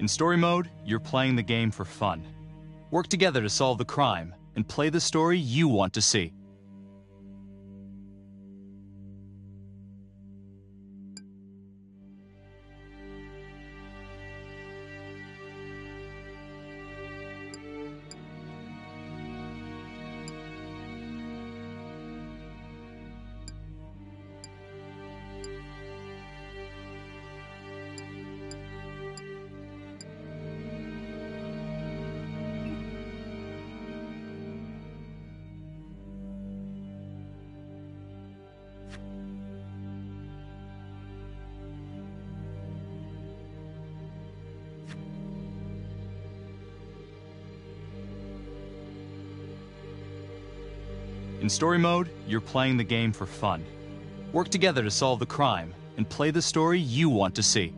In story mode, you're playing the game for fun. Work together to solve the crime and play the story you want to see. In story mode, you're playing the game for fun. Work together to solve the crime and play the story you want to see.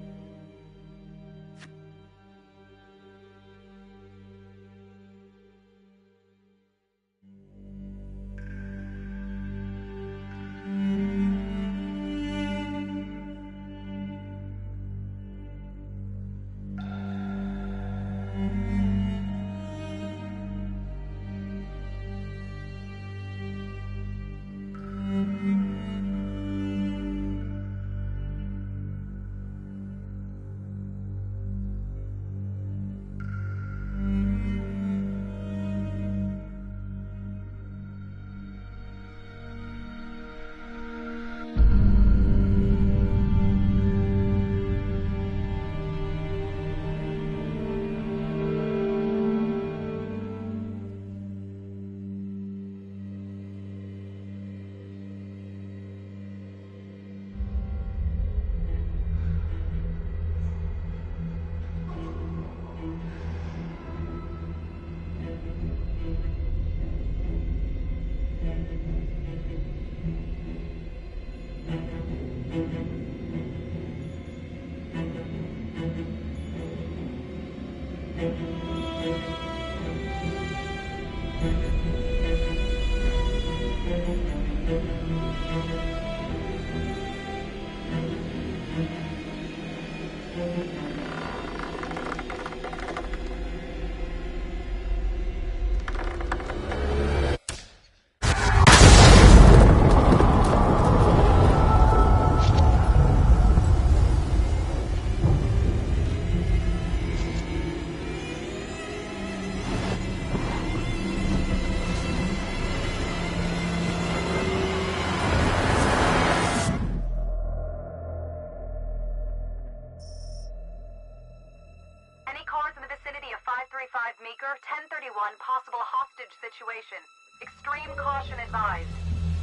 Meeker, 1031, possible hostage situation. Extreme caution advised.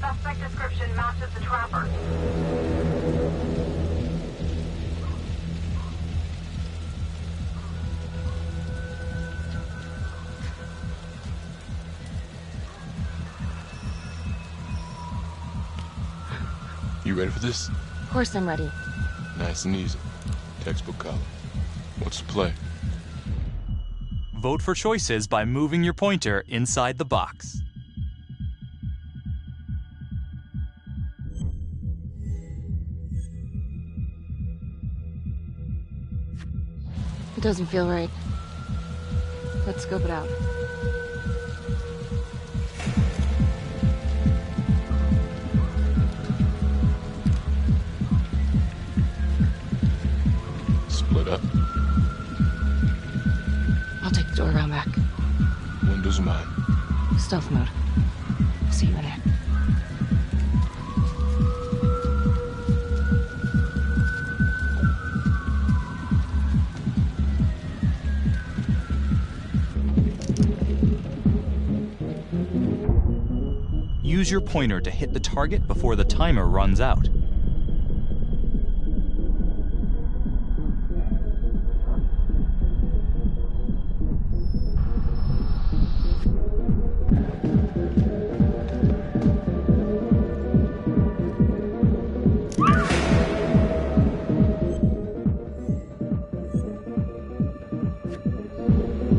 Suspect description matches the trapper. You ready for this? Of course I'm ready. Nice and easy. Textbook color. What's the play? Vote for choices by moving your pointer inside the box. It doesn't feel right. Let's scope it out. Split up. I'll take the door around back. Windows mine. Stealth mode. See you in there. Use your pointer to hit the target before the timer runs out.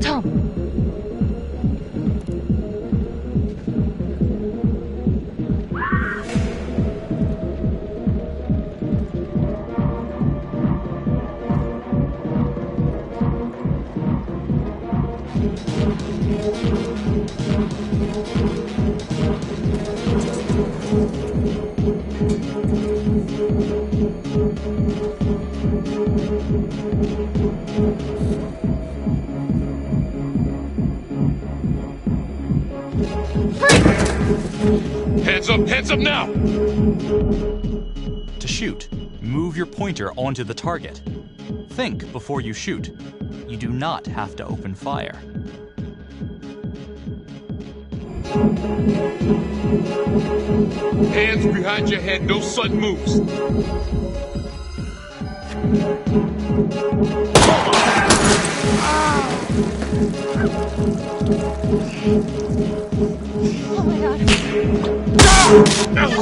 Tom! Hands up now! To shoot, move your pointer onto the target. Think before you shoot. You do not have to open fire. Hands behind your head, no sudden moves. Oh my god. Help!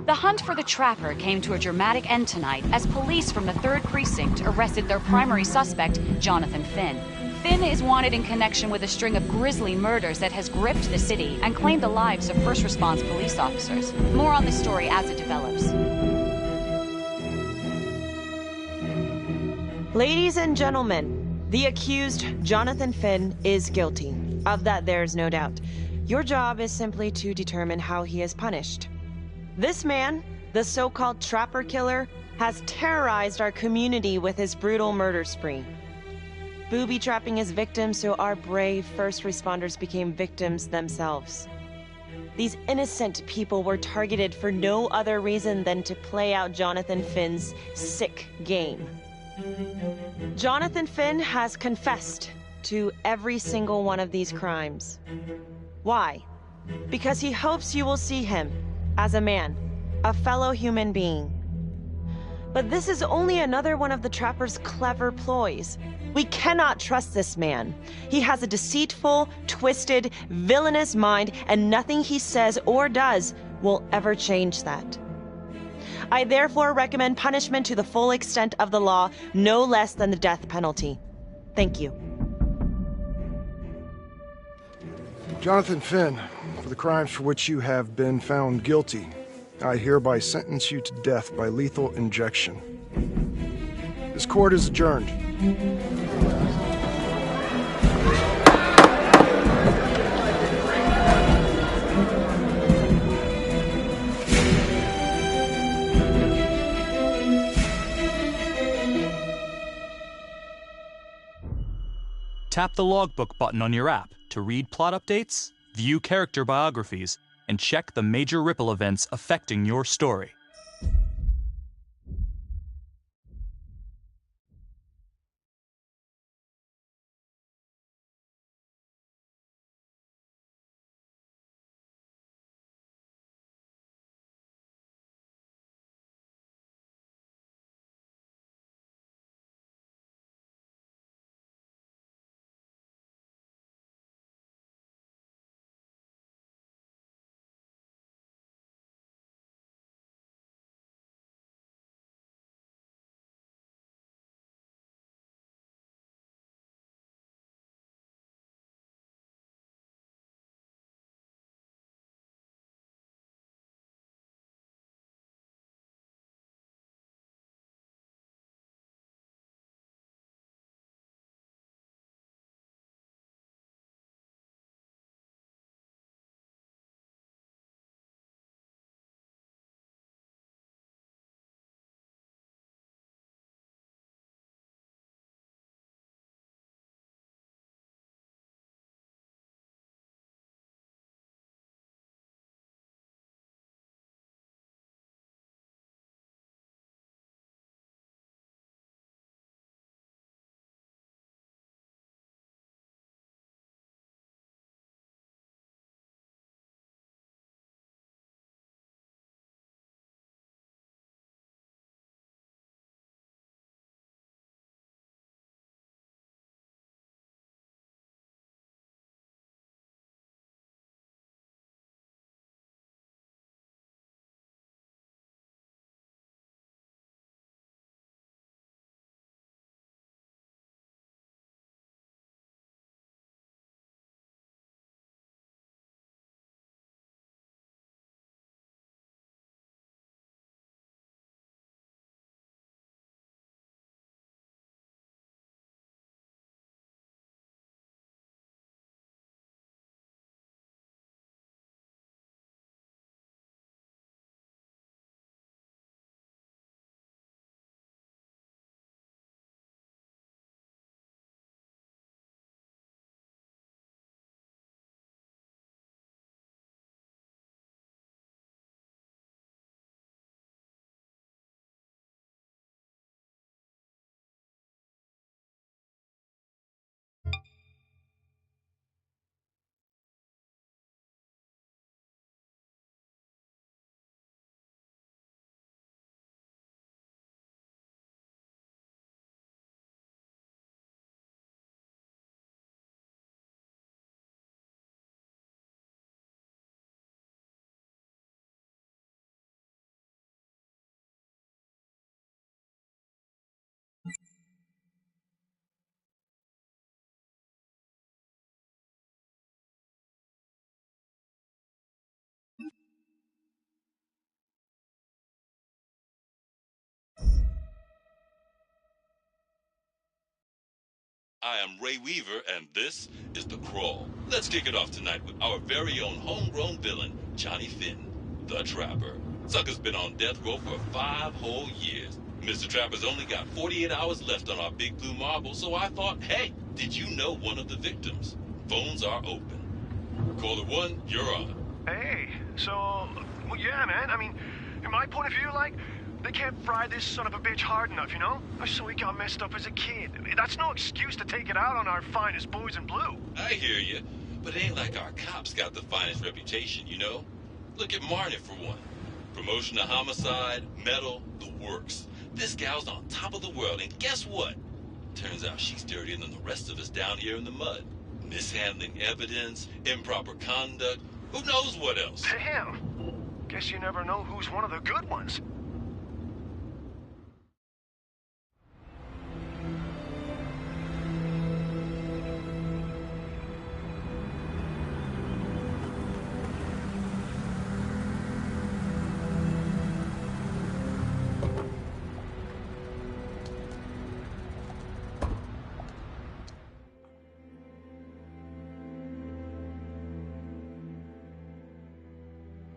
The hunt for the Trapper came to a dramatic end tonight as police from the 3rd Precinct arrested their primary suspect, Jonathan Finn. Finn is wanted in connection with a string of grisly murders that has gripped the city and claimed the lives of first response police officers. More on this story as it develops. Ladies and gentlemen, the accused, Jonathan Finn, is guilty. Of that, there's no doubt. Your job is simply to determine how he is punished. This man, the so-called Trapper Killer, has terrorized our community with his brutal murder spree. Booby-trapping his victims so our brave first responders became victims themselves. These innocent people were targeted for no other reason than to play out Jonathan Finn's sick game. Jonathan Finn has confessed to every single one of these crimes. Why? Because he hopes you will see him as a man, a fellow human being. But this is only another one of the Trapper's clever ploys. We cannot trust this man. He has a deceitful, twisted, villainous mind, and nothing he says or does will ever change that. I therefore recommend punishment to the full extent of the law, no less than the death penalty. Thank you. Jonathan Finn, for the crimes for which you have been found guilty, I hereby sentence you to death by lethal injection. This court is adjourned. Tap the logbook button on your app to read plot updates, view character biographies, and check the major ripple events affecting your story. I am Ray Weaver, and this is The Crawl. Let's kick it off tonight with our very own homegrown villain, Johnny Finn, the Trapper. Sucker's been on death row for 5 whole years. Mr. Trapper's only got 48 hours left on our big blue marble, so I thought, hey, did you know one of the victims? Phones are open. Caller 1, you're on. Hey, so, well, yeah, man, I mean, in my point of view, like, they can't fry this son of a bitch hard enough, you know? So he got messed up as a kid. That's no excuse to take it out on our finest boys in blue. I hear you, but it ain't like our cops got the finest reputation, you know? Look at Marnie for one. Promotion to homicide, medal, the works. This gal's on top of the world, and guess what? Turns out she's dirtier than the rest of us down here in the mud. Mishandling evidence, improper conduct, who knows what else? Damn. Guess you never know who's one of the good ones.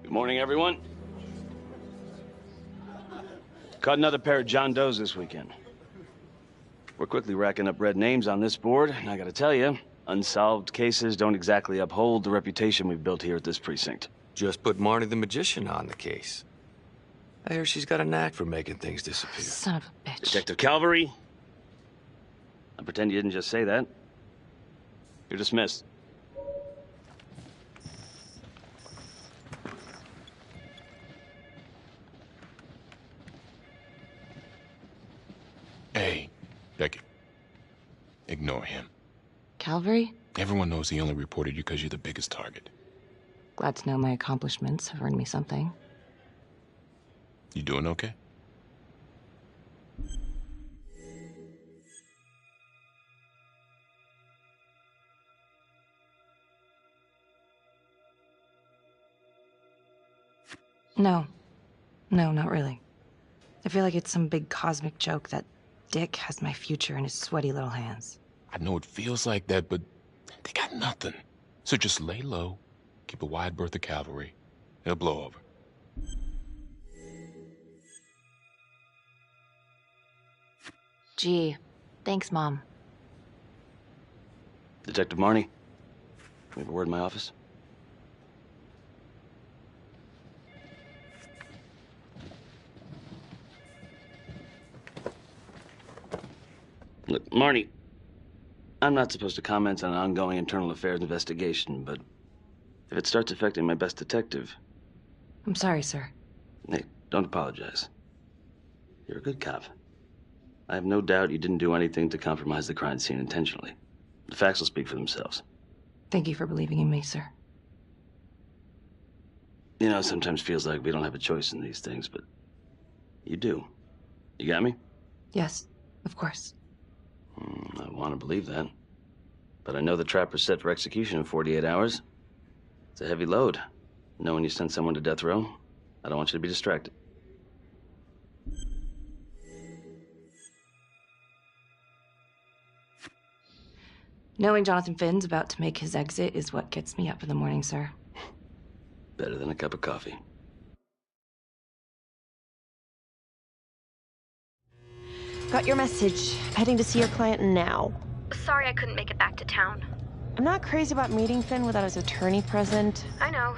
Good morning, everyone. Caught another pair of John Does this weekend. We're quickly racking up red names on this board, and I gotta tell you, unsolved cases don't exactly uphold the reputation we've built here at this precinct. Just put Marnie the Magician on the case. I hear she's got a knack for making things disappear. Son of a bitch. Detective Calvary, I pretend you didn't just say that. You're dismissed. Hey, Becky. Ignore him. Calvary? Everyone knows he only reported you because you're the biggest target. Glad to know my accomplishments have earned me something. You doing okay? No. No, not really. I feel like it's some big cosmic joke that Dick has my future in his sweaty little hands. I know it feels like that, but they got nothing. So just lay low, keep a wide berth of cavalry. It'll blow over. Gee, thanks, Mom. Detective Marnie, we have a word in my office. Look, Marnie, I'm not supposed to comment on an ongoing internal affairs investigation, but if it starts affecting my best detective... I'm sorry, sir. Hey, don't apologize. You're a good cop. I have no doubt you didn't do anything to compromise the crime scene intentionally. The facts will speak for themselves. Thank you for believing in me, sir. You know, it sometimes feels like we don't have a choice in these things, but you do. You got me? Yes, of course. I want to believe that. But I know the Trapper's set for execution in 48 hours. It's a heavy load. Knowing you send someone to death row, I don't want you to be distracted. Knowing Jonathan Finn's about to make his exit is what gets me up in the morning, sir. Better than a cup of coffee. Got your message. Heading to see your client now. Sorry I couldn't make it back to town. I'm not crazy about meeting Finn without his attorney present. I know.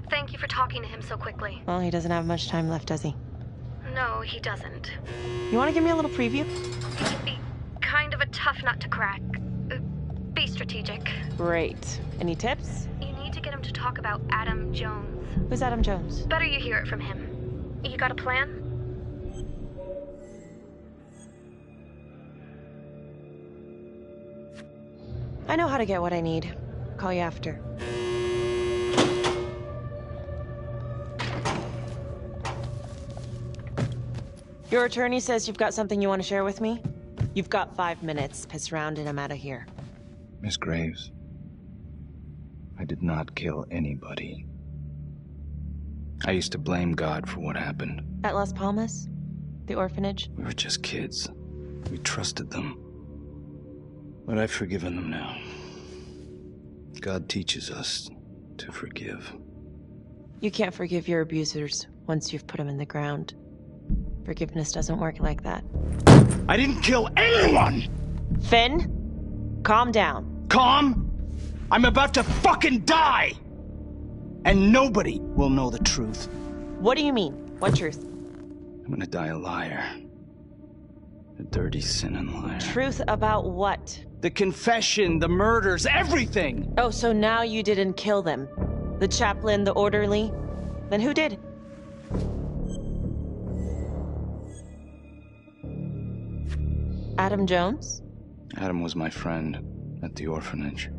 Thank you for talking to him so quickly. Well, he doesn't have much time left, does he? No, he doesn't. You want to give me a little preview? He'd be kind of a tough nut to crack. Be strategic. Great. Any tips? You need to get him to talk about Adam Jones. Who's Adam Jones? Better you hear it from him. You got a plan? I know how to get what I need. Call you after. Your attorney says you've got something you want to share with me? You've got 5 minutes. Piss around and I'm out of here. Miss Graves, I did not kill anybody. I used to blame God for what happened. At Las Palmas? The orphanage? We were just kids. We trusted them. But I've forgiven them now. God teaches us to forgive. You can't forgive your abusers once you've put them in the ground. Forgiveness doesn't work like that. I didn't kill anyone! Finn, calm down. Calm? I'm about to fucking die! And nobody will know the truth. What do you mean? What truth? I'm gonna die a liar. A dirty, sinning liar. Truth about what? The confession, the murders, everything! Oh, so now you didn't kill them? The chaplain, the orderly? Then who did? Adam Jones? Adam was my friend at the orphanage.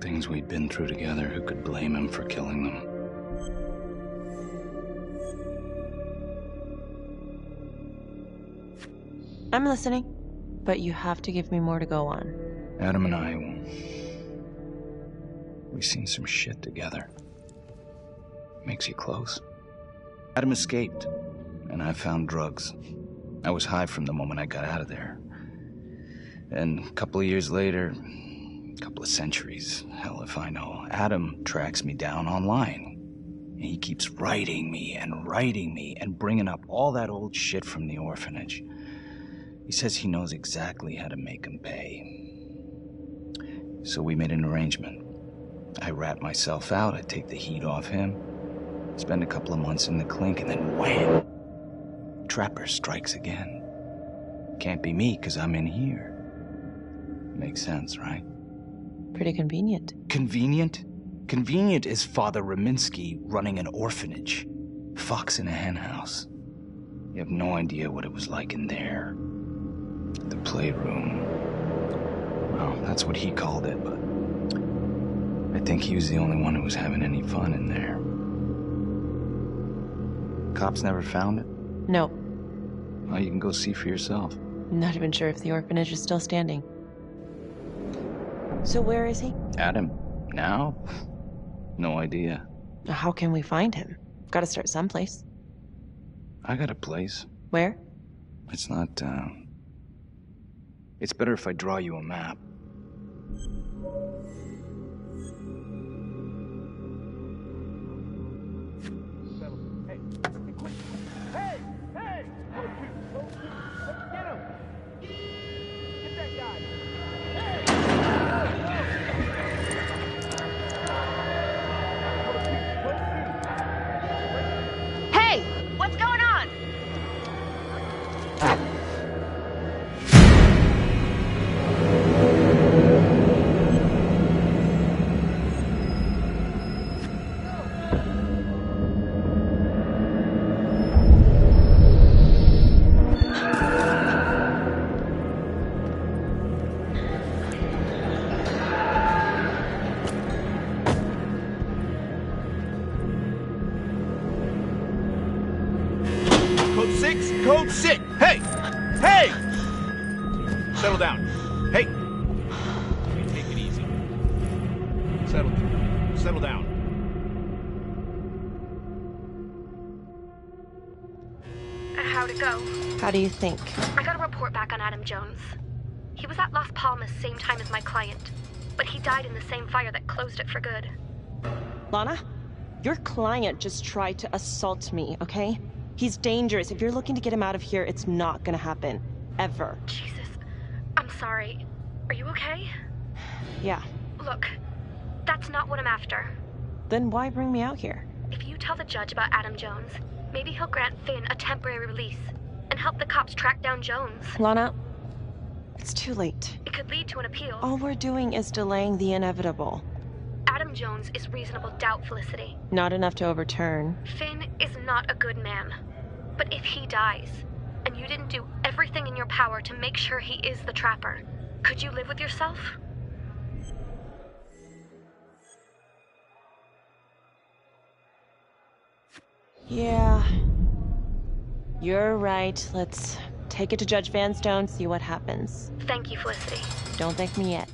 Things we'd been through together, who could blame him for killing them? I'm listening, but you have to give me more to go on. Adam and I, we've seen some shit together. Makes you close. Adam escaped, and I found drugs. I was high from the moment I got out of there. And a couple of years later, a couple of centuries, hell if I know, Adam tracks me down online. And he keeps writing me and bringing up all that old shit from the orphanage. He says he knows exactly how to make him pay. So we made an arrangement. I rat myself out, I take the heat off him, spend a couple of months in the clink, and then wham! Trapper strikes again. Can't be me, 'cause I'm in here. Makes sense, right? Pretty convenient. Convenient? Convenient is Father Raminsky running an orphanage. Fox in a henhouse. You have no idea what it was like in there. The playroom. Well, that's what he called it, but I think he was the only one who was having any fun in there. Cops never found it? No. Well, you can go see for yourself. Not even sure if the orphanage is still standing. So where is he? Adam? Now? No idea. How can we find him? Gotta start someplace. I got a place. Where? It's not, It's better if I draw you a map. Code 6! Hey! Hey! Settle down. Hey! Take it easy. Settle down. How'd it go? How do you think? I got a report back on Adam Jones. He was at Las Palmas same time as my client, but he died in the same fire that closed it for good. Lana, your client just tried to assault me, okay? He's dangerous. If you're looking to get him out of here, it's not gonna happen. Ever. Jesus. I'm sorry. Are you okay? Yeah. Look, that's not what I'm after. Then why bring me out here? If you tell the judge about Adam Jones, maybe he'll grant Finn a temporary release and help the cops track down Jones. Lana, it's too late. It could lead to an appeal. All we're doing is delaying the inevitable. Adam Jones is reasonable doubt, Felicity. Not enough to overturn. Finn is not a good man. But if he dies, and you didn't do everything in your power to make sure he is the Trapper, could you live with yourself? Yeah. You're right. Let's take it to Judge Vanstone, see what happens. Thank you, Felicity. Don't thank me yet.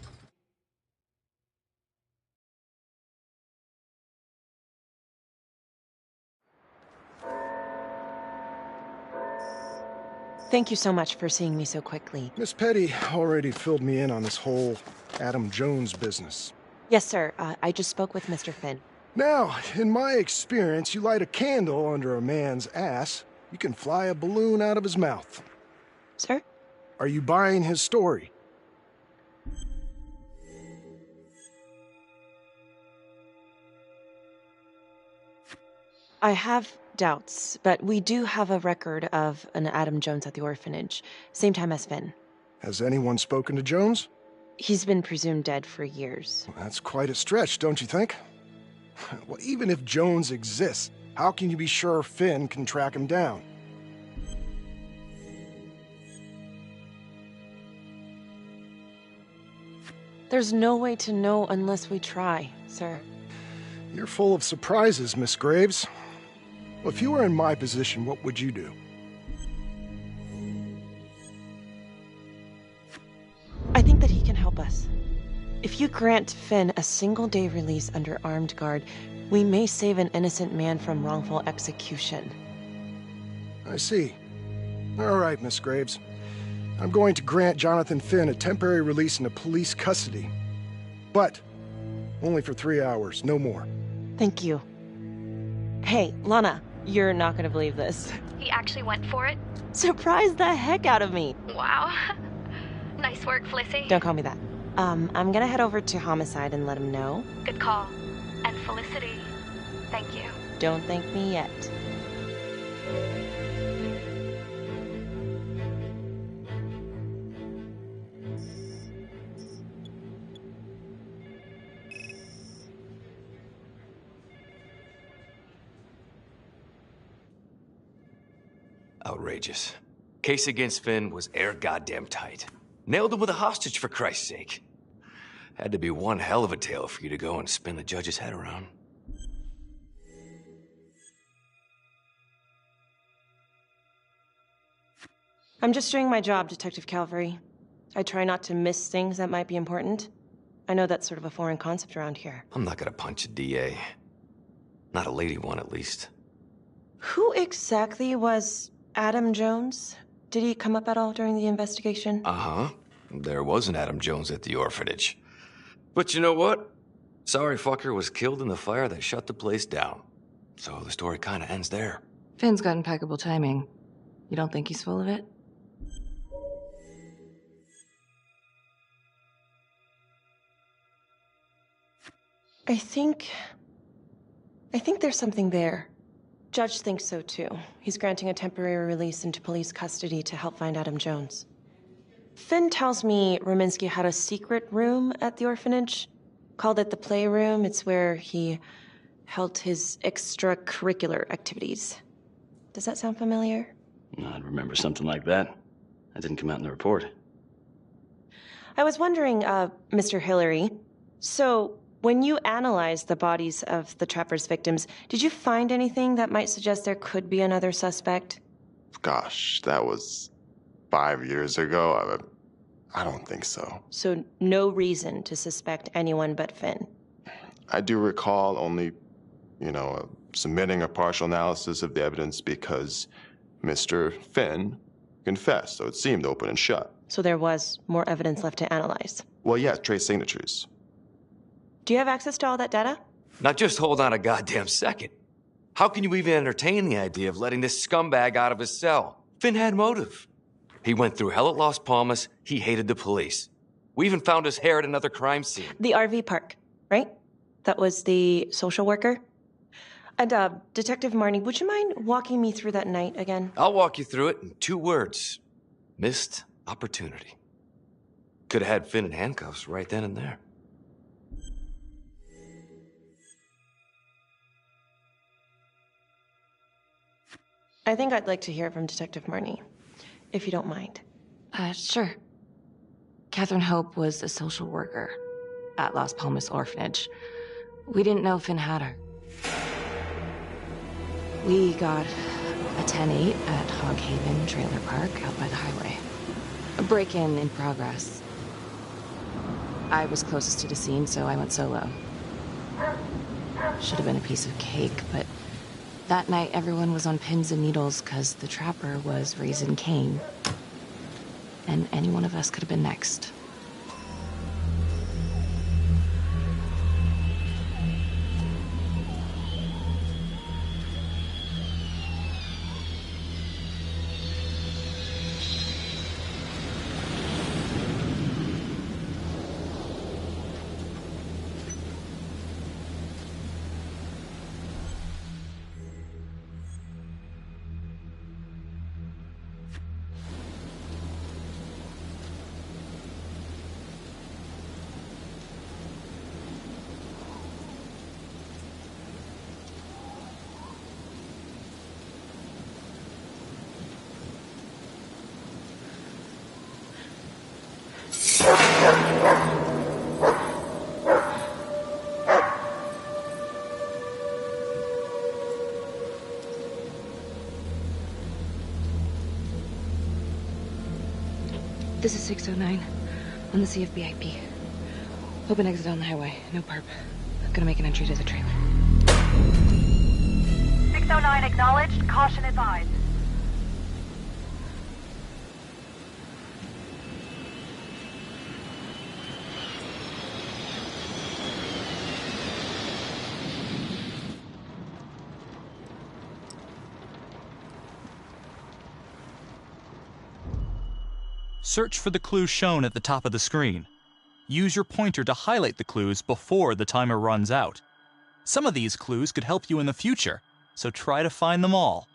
Thank you so much for seeing me so quickly. Miss Petty already filled me in on this whole Adam Jones business. Yes, sir. I just spoke with Mr. Finn. Now, in my experience, you light a candle under a man's ass, you can fly a balloon out of his mouth. Sir? Are you buying his story? I have doubts, but we do have a record of an Adam Jones at the orphanage, same time as Finn. Has anyone spoken to Jones? He's been presumed dead for years. Well, that's quite a stretch, don't you think? Well, even if Jones exists, how can you be sure Finn can track him down? There's no way to know unless we try, sir. You're full of surprises, Miss Graves. Well, if you were in my position, what would you do? I think that he can help us. If you grant Finn a single-day release under armed guard, we may save an innocent man from wrongful execution. I see. All right, Miss Graves. I'm going to grant Jonathan Finn a temporary release into police custody. But only for 3 hours, no more. Thank you. Hey, Lana, you're not gonna believe this. He actually went for it? Surprised the heck out of me. Wow. Nice work, Felicity. Don't call me that. I'm gonna head over to Homicide and let him know. Good call. And Felicity, thank you. Don't thank me yet. Outrageous. Case against Finn was air goddamn tight. Nailed him with a hostage, for Christ's sake. Had to be one hell of a tale for you to go and spin the judge's head around. I'm just doing my job, Detective Calvary. I try not to miss things that might be important. I know that's sort of a foreign concept around here. I'm not gonna punch a DA. Not a lady one, at least. Who exactly was Adam Jones? Did he come up at all during the investigation? Uh-huh. There was an Adam Jones at the orphanage. But you know what? Sorry fucker was killed in the fire that shut the place down. So the story kinda ends there. Finn's got impeccable timing. You don't think he's full of it? I think there's something there. Judge thinks so too. He's granting a temporary release into police custody to help find Adam Jones. Finn tells me Rominsky had a secret room at the orphanage. Called it the Playroom. It's where he held his extracurricular activities. Does that sound familiar? I'd remember something like that. That didn't come out in the report. I was wondering, Mr. Hillary, so when you analyzed the bodies of the Trapper's victims, did you find anything that might suggest there could be another suspect? Gosh, that was 5 years ago. I don't think so. So no reason to suspect anyone but Finn? I do recall only, submitting a partial analysis of the evidence because Mr. Finn confessed, so it seemed open and shut. So there was more evidence left to analyze? Well, yeah, trace signatures. Do you have access to all that data? Now just hold on a goddamn second. How can you even entertain the idea of letting this scumbag out of his cell? Finn had motive. He went through hell at Las Palmas. He hated the police. We even found his hair at another crime scene. The RV park, right? That was the social worker? And, Detective Marnie, would you mind walking me through that night again? I'll walk you through it in 2 words. Missed opportunity. Could have had Finn in handcuffs right then and there. I think I'd like to hear from Detective Marnie, if you don't mind. Sure. Catherine Hope was a social worker at Las Palmas Orphanage. We didn't know Finn had her. We got a 10-8 at Hog Haven Trailer Park out by the highway. A break-in in progress. I was closest to the scene, so I went solo. Should have been a piece of cake, but That night, everyone was on pins and needles because the trapper was raising Cain. And any one of us could have been next. This is 609 on the CFBIP. Open exit on the highway. No perp. I'm gonna make an entry to the trailer. 609 acknowledged. Caution advised. Search for the clues shown at the top of the screen. Use your pointer to highlight the clues before the timer runs out. Some of these clues could help you in the future, so try to find them all.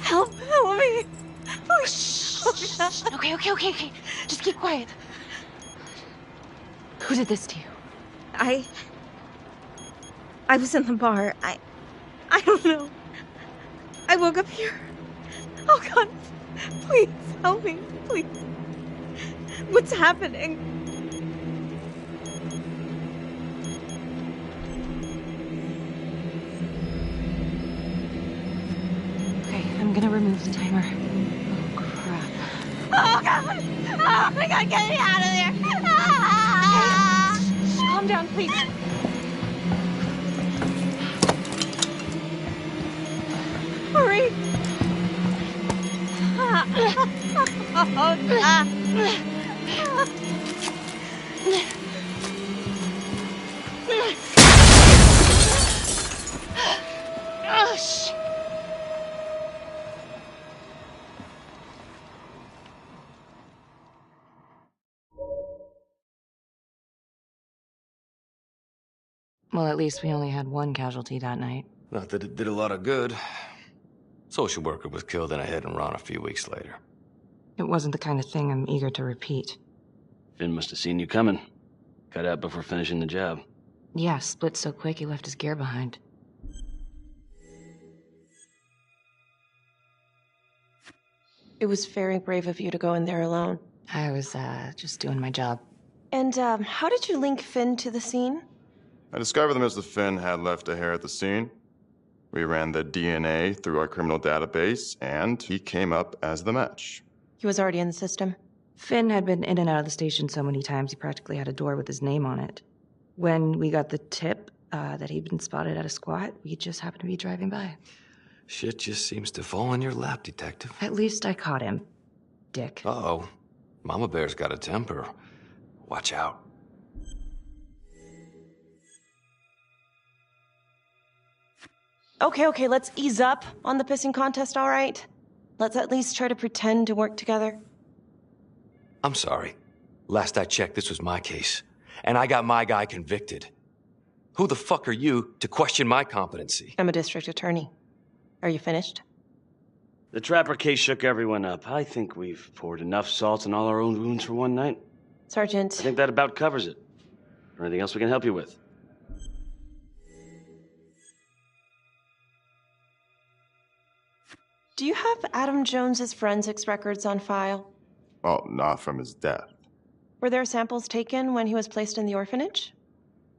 Help me. Oh, shh. Okay. Just keep quiet. Who did this to you? I was in the bar. I don't know. I woke up here. Oh, God. Please, help me. Please. What's happening? Okay, I'm gonna remove the timer. Oh, crap. Oh, God. Oh, my God, get me out of there. Okay, calm down, please. Hurry. Well, at least we only had one casualty that night. Not that it did a lot of good. Social worker was killed in a hit and run a few weeks later. It wasn't the kind of thing I'm eager to repeat. Finn must have seen you coming. Got out before finishing the job. Yeah, split so quick he left his gear behind. It was very brave of you to go in there alone. I was, just doing my job. And, how did you link Finn to the scene? I discovered that Mr. Finn had left a hair at the scene. We ran the DNA through our criminal database, and he came up as the match. He was already in the system. Finn had been in and out of the station so many times he practically had a door with his name on it. When we got the tip that he'd been spotted at a squat, we just happened to be driving by. Shit just seems to fall in your lap, Detective. At least I caught him, dick. Uh-oh. Mama Bear's got a temper. Watch out. Okay, let's ease up on the pissing contest, all right? Let's at least try to pretend to work together. I'm sorry. Last I checked, this was my case. And I got my guy convicted. Who the fuck are you to question my competency? I'm a district attorney. Are you finished? The Trapper case shook everyone up. I think we've poured enough salt in all our own wounds for one night. Sergeant. I think that about covers it. Or anything else we can help you with? Do you have Adam Jones's forensics records on file? Well, not from his death. Were there samples taken when he was placed in the orphanage?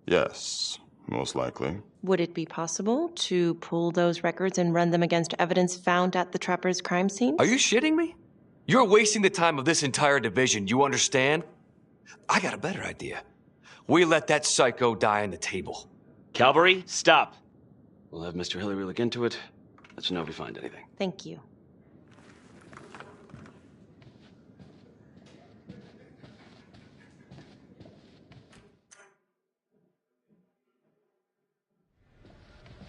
Yes, most likely. Would it be possible to pull those records and run them against evidence found at the Trapper's crime scene? Are you shitting me? You're wasting the time of this entire division, you understand? I got a better idea. We let that psycho die on the table. Calvary, stop. We'll have Mr. Hillary look into it. Let you know if we find anything. Thank you.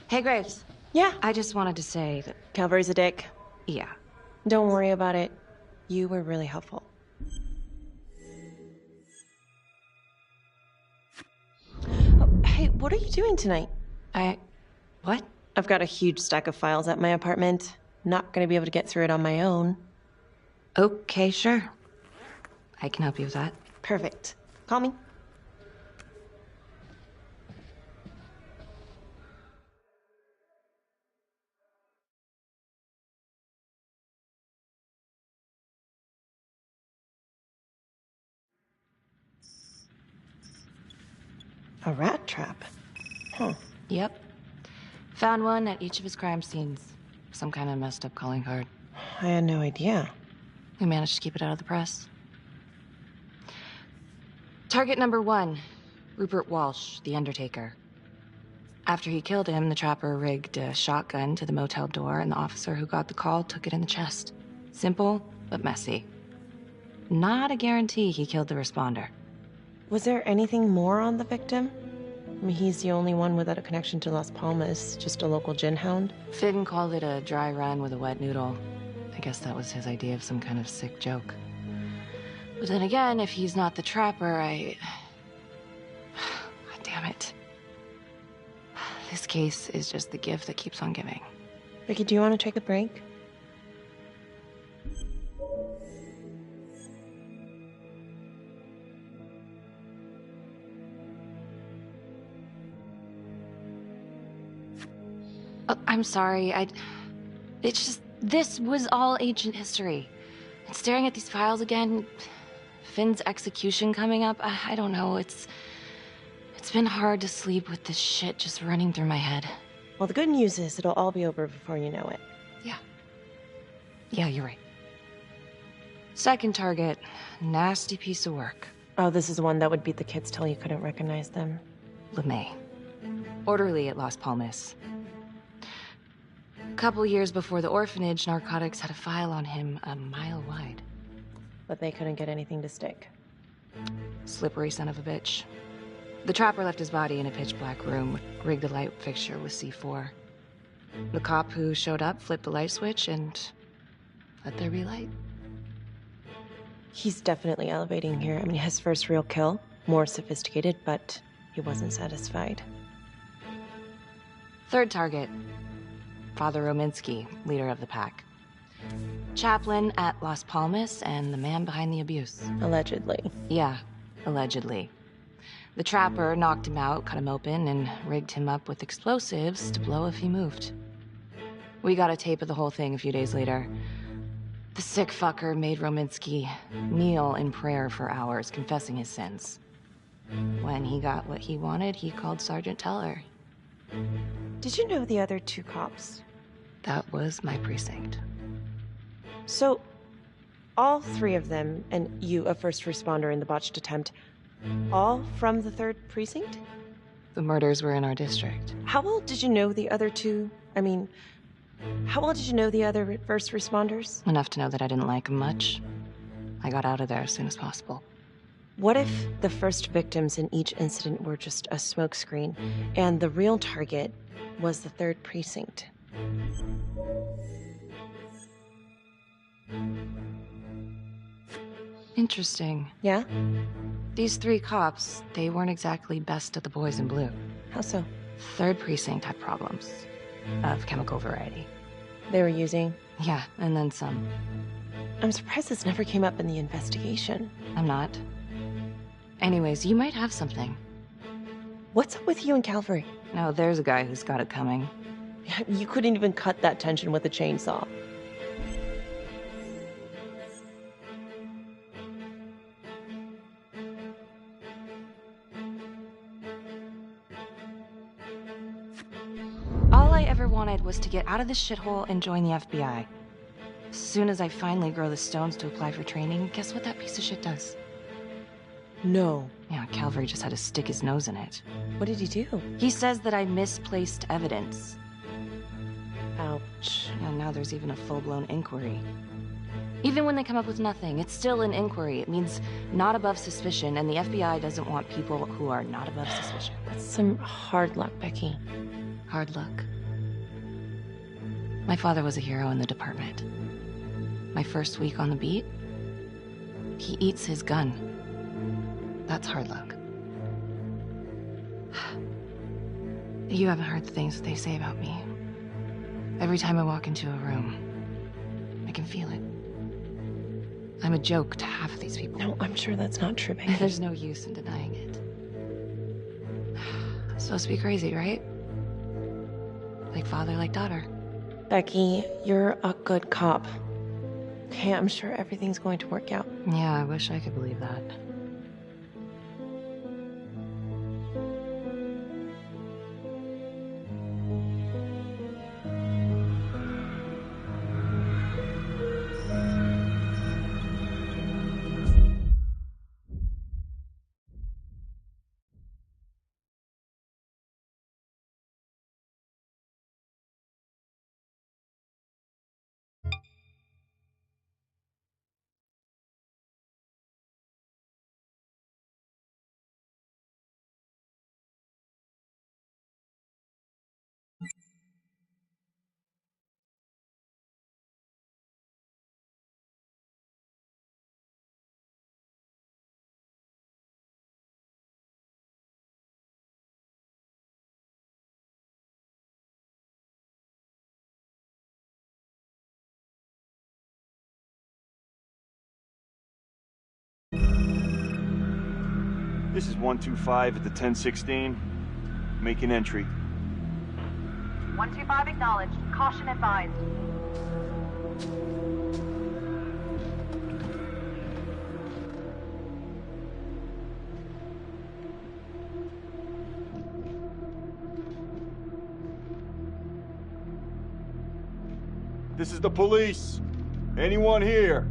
Hey, Graves. Yeah? I just wanted to say that... Calvary's a dick. Yeah. Don't worry about it. You were really helpful. Oh, hey, what are you doing tonight? What? I've got a huge stack of files at my apartment. Not gonna be able to get through it on my own. Okay, sure. I can help you with that. Perfect. Call me. A rat trap? Huh. Yep. Found one at each of his crime scenes. Some kind of messed up calling card. I had no idea. We managed to keep it out of the press. Target number 1, Rupert Walsh, the Undertaker. After he killed him, the Trapper rigged a shotgun to the motel door, and the officer who got the call took it in the chest. Simple, but messy. Not a guarantee he killed the responder. Was there anything more on the victim? I mean, he's the only one without a connection to Las Palmas, just a local gin hound. Finn called it a dry run with a wet noodle. I guess that was his idea of some kind of sick joke. But then again, if he's not the Trapper, God damn it. This case is just the gift that keeps on giving. Ricky, do you want to take a break? I'm sorry, it's just, this was all ancient history. And staring at these files again, Finn's execution coming up, I don't know, it's been hard to sleep with this shit just running through my head. Well, the good news is it'll all be over before you know it. Yeah, you're right. Second target, nasty piece of work. Oh, this is the one that would beat the kids till you couldn't recognize them. LeMay. Orderly at Las Palmas. A couple years before the orphanage, narcotics had a file on him a mile wide. But they couldn't get anything to stick. Slippery son of a bitch. The Trapper left his body in a pitch-black room, rigged the light fixture with C4. The cop who showed up flipped the light switch and let there be light. He's definitely elevating here. I mean, his first real kill, more sophisticated, but he wasn't satisfied. Third target, Father Rominsky, leader of the pack. Chaplain at Las Palmas and the man behind the abuse. Allegedly. Yeah, allegedly. The Trapper knocked him out, cut him open, and rigged him up with explosives to blow if he moved. We got a tape of the whole thing a few days later. The sick fucker made Rominsky kneel in prayer for hours, confessing his sins. When he got what he wanted, he called Sergeant Teller. Did you know the other 2 cops? That was my precinct. So, all 3 of them, and you, a first responder in the botched attempt, all from the 3rd precinct? The murders were in our district. How well did you know the other 2? I mean, how well did you know the other first responders? Enough to know that I didn't like them much. I got out of there as soon as possible. What if the first victims in each incident were just a smokescreen, and the real target was the 3rd precinct? Interesting. Yeah? These 3 cops, they weren't exactly best of the boys in blue. How so? 3rd precinct had problems. Of chemical variety. They were using? Yeah, and then some. I'm surprised this never came up in the investigation. I'm not. Anyways, you might have something. What's up with you and Calvary? No, there's a guy who's got it coming. You couldn't even cut that tension with a chainsaw. All I ever wanted was to get out of this shithole and join the FBI. As soon as I finally grow the stones to apply for training, guess what that piece of shit does? No. Yeah, Calvary just had to stick his nose in it. What did he do? He says that I misplaced evidence. Ouch. And now there's even a full-blown inquiry. Even when they come up with nothing, it's still an inquiry. It means not above suspicion, and the FBI doesn't want people who are not above suspicion. That's some hard luck, Becky. Hard luck. My father was a hero in the department. My first week on the beat, he eats his gun. That's hard luck. You haven't heard the things that they say about me. Every time I walk into a room, I can feel it. I'm a joke to half of these people. No, I'm sure that's not true, Becky. There's no use in denying it. I'm supposed to be crazy, right? Like father, like daughter. Becky, you're a good cop. Okay, I'm sure everything's going to work out. Yeah, I wish I could believe that. This is 125 at the 1016. Making entry. 125 acknowledged. Caution advised. This is the police. Anyone here?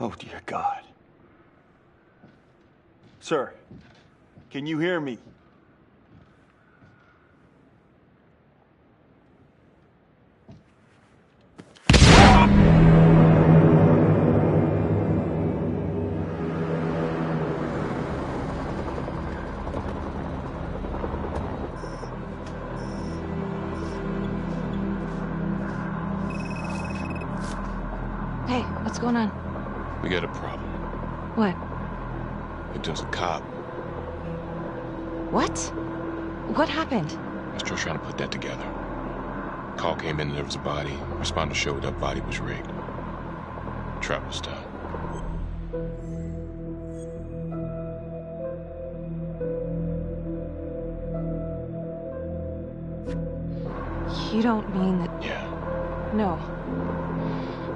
Oh, dear God. Sir, can you hear me? Hey, what's going on? We got a problem. What? Washington's a cop. What? What happened? I'm still trying to put that together. Call came in and there was a body. Responder showed up, body was rigged. Trap was done. You don't mean that... Yeah. No.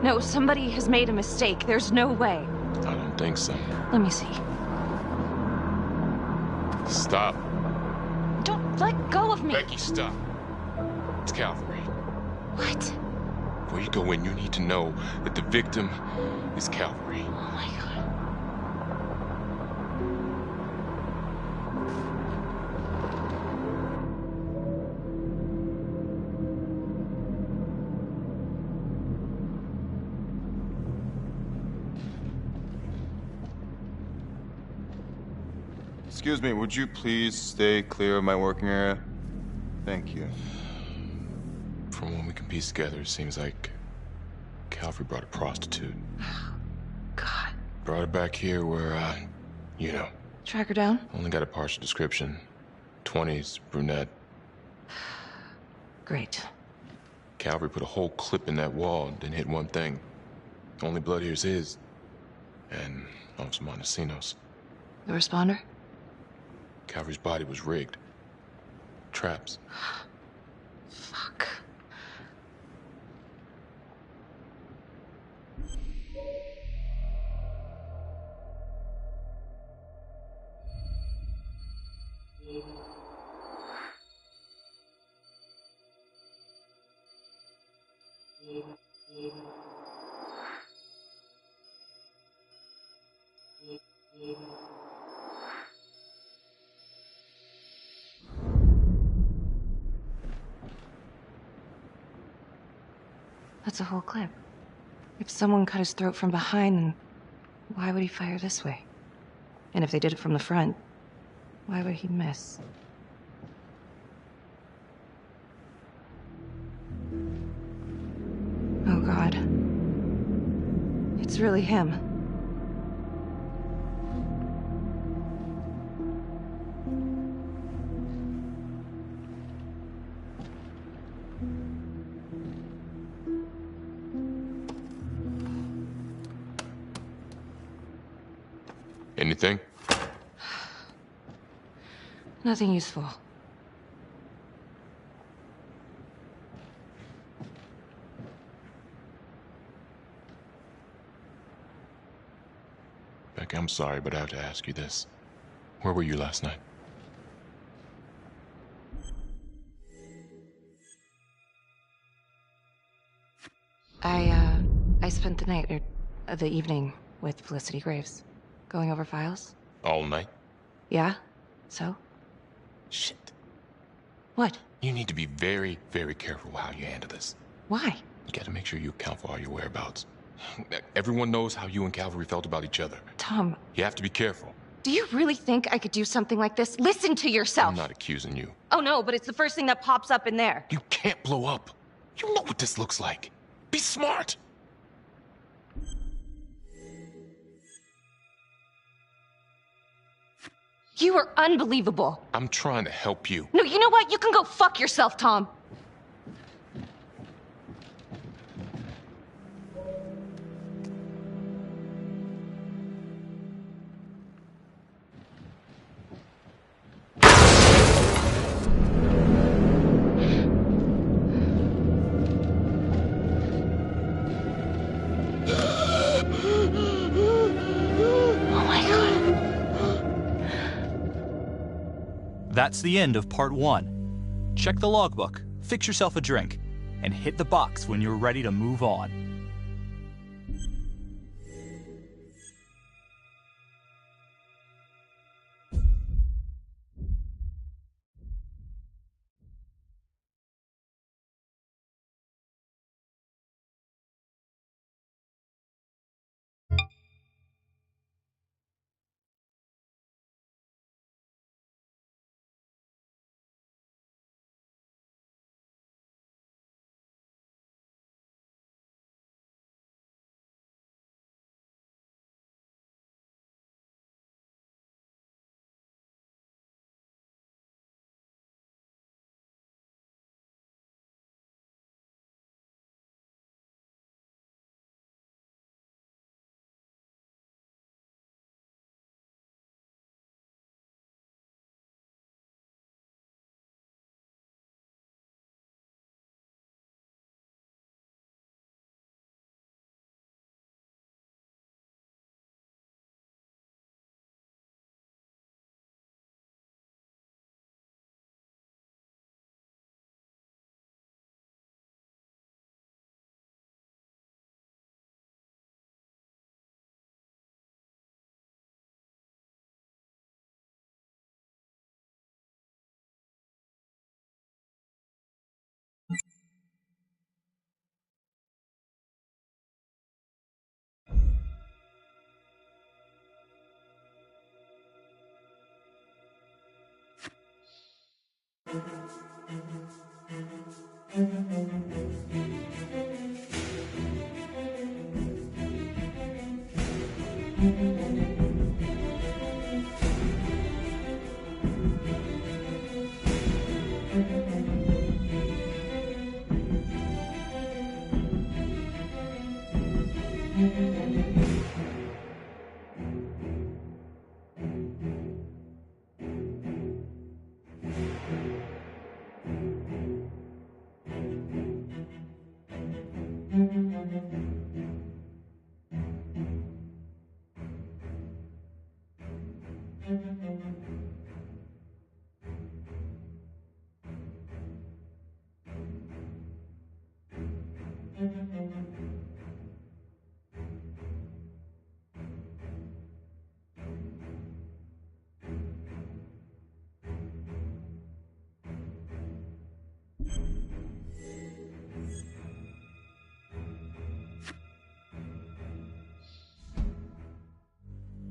No, somebody has made a mistake. There's no way. I don't think so. Let me see. Stop. Don't let go of me. Becky, stop. It's Calvary. What? Before you go in, you need to know that the victim is Calvary. Oh my God. Excuse me, would you please stay clear of my working area? Thank you. From what we can piece together, it seems like Calvary brought a prostitute. God. Brought her back here where, you know. Track her down? Only got a partial description. 20s, brunette. Great. Calvary put a whole clip in that wall, then hit one thing. Only blood here's his. And Officer Montesinos. The responder? Calvary's body was rigged. Traps. Fuck. That's a whole clip. If someone cut his throat from behind, then why would he fire this way? And if they did it from the front, why would he miss? Oh God. It's really him. Anything? Nothing useful. Becky, I'm sorry, but I have to ask you this. Where were you last night? I spent the night, or the evening, with Felicity Graves. Going over files? All night? Yeah? So? Shit. What? You need to be very, very careful how you handle this. Why? You gotta make sure you account for all your whereabouts. Everyone knows how you and Calvary felt about each other. Tom. You have to be careful. Do you really think I could do something like this? Listen to yourself! I'm not accusing you. Oh no, but it's the first thing that pops up in there. You can't blow up. You know what this looks like. Be smart. You are unbelievable. I'm trying to help you. No, you know what? You can go fuck yourself, Tom. That's the end of part 1. Check the logbook, fix yourself a drink, and hit the box when you're ready to move on.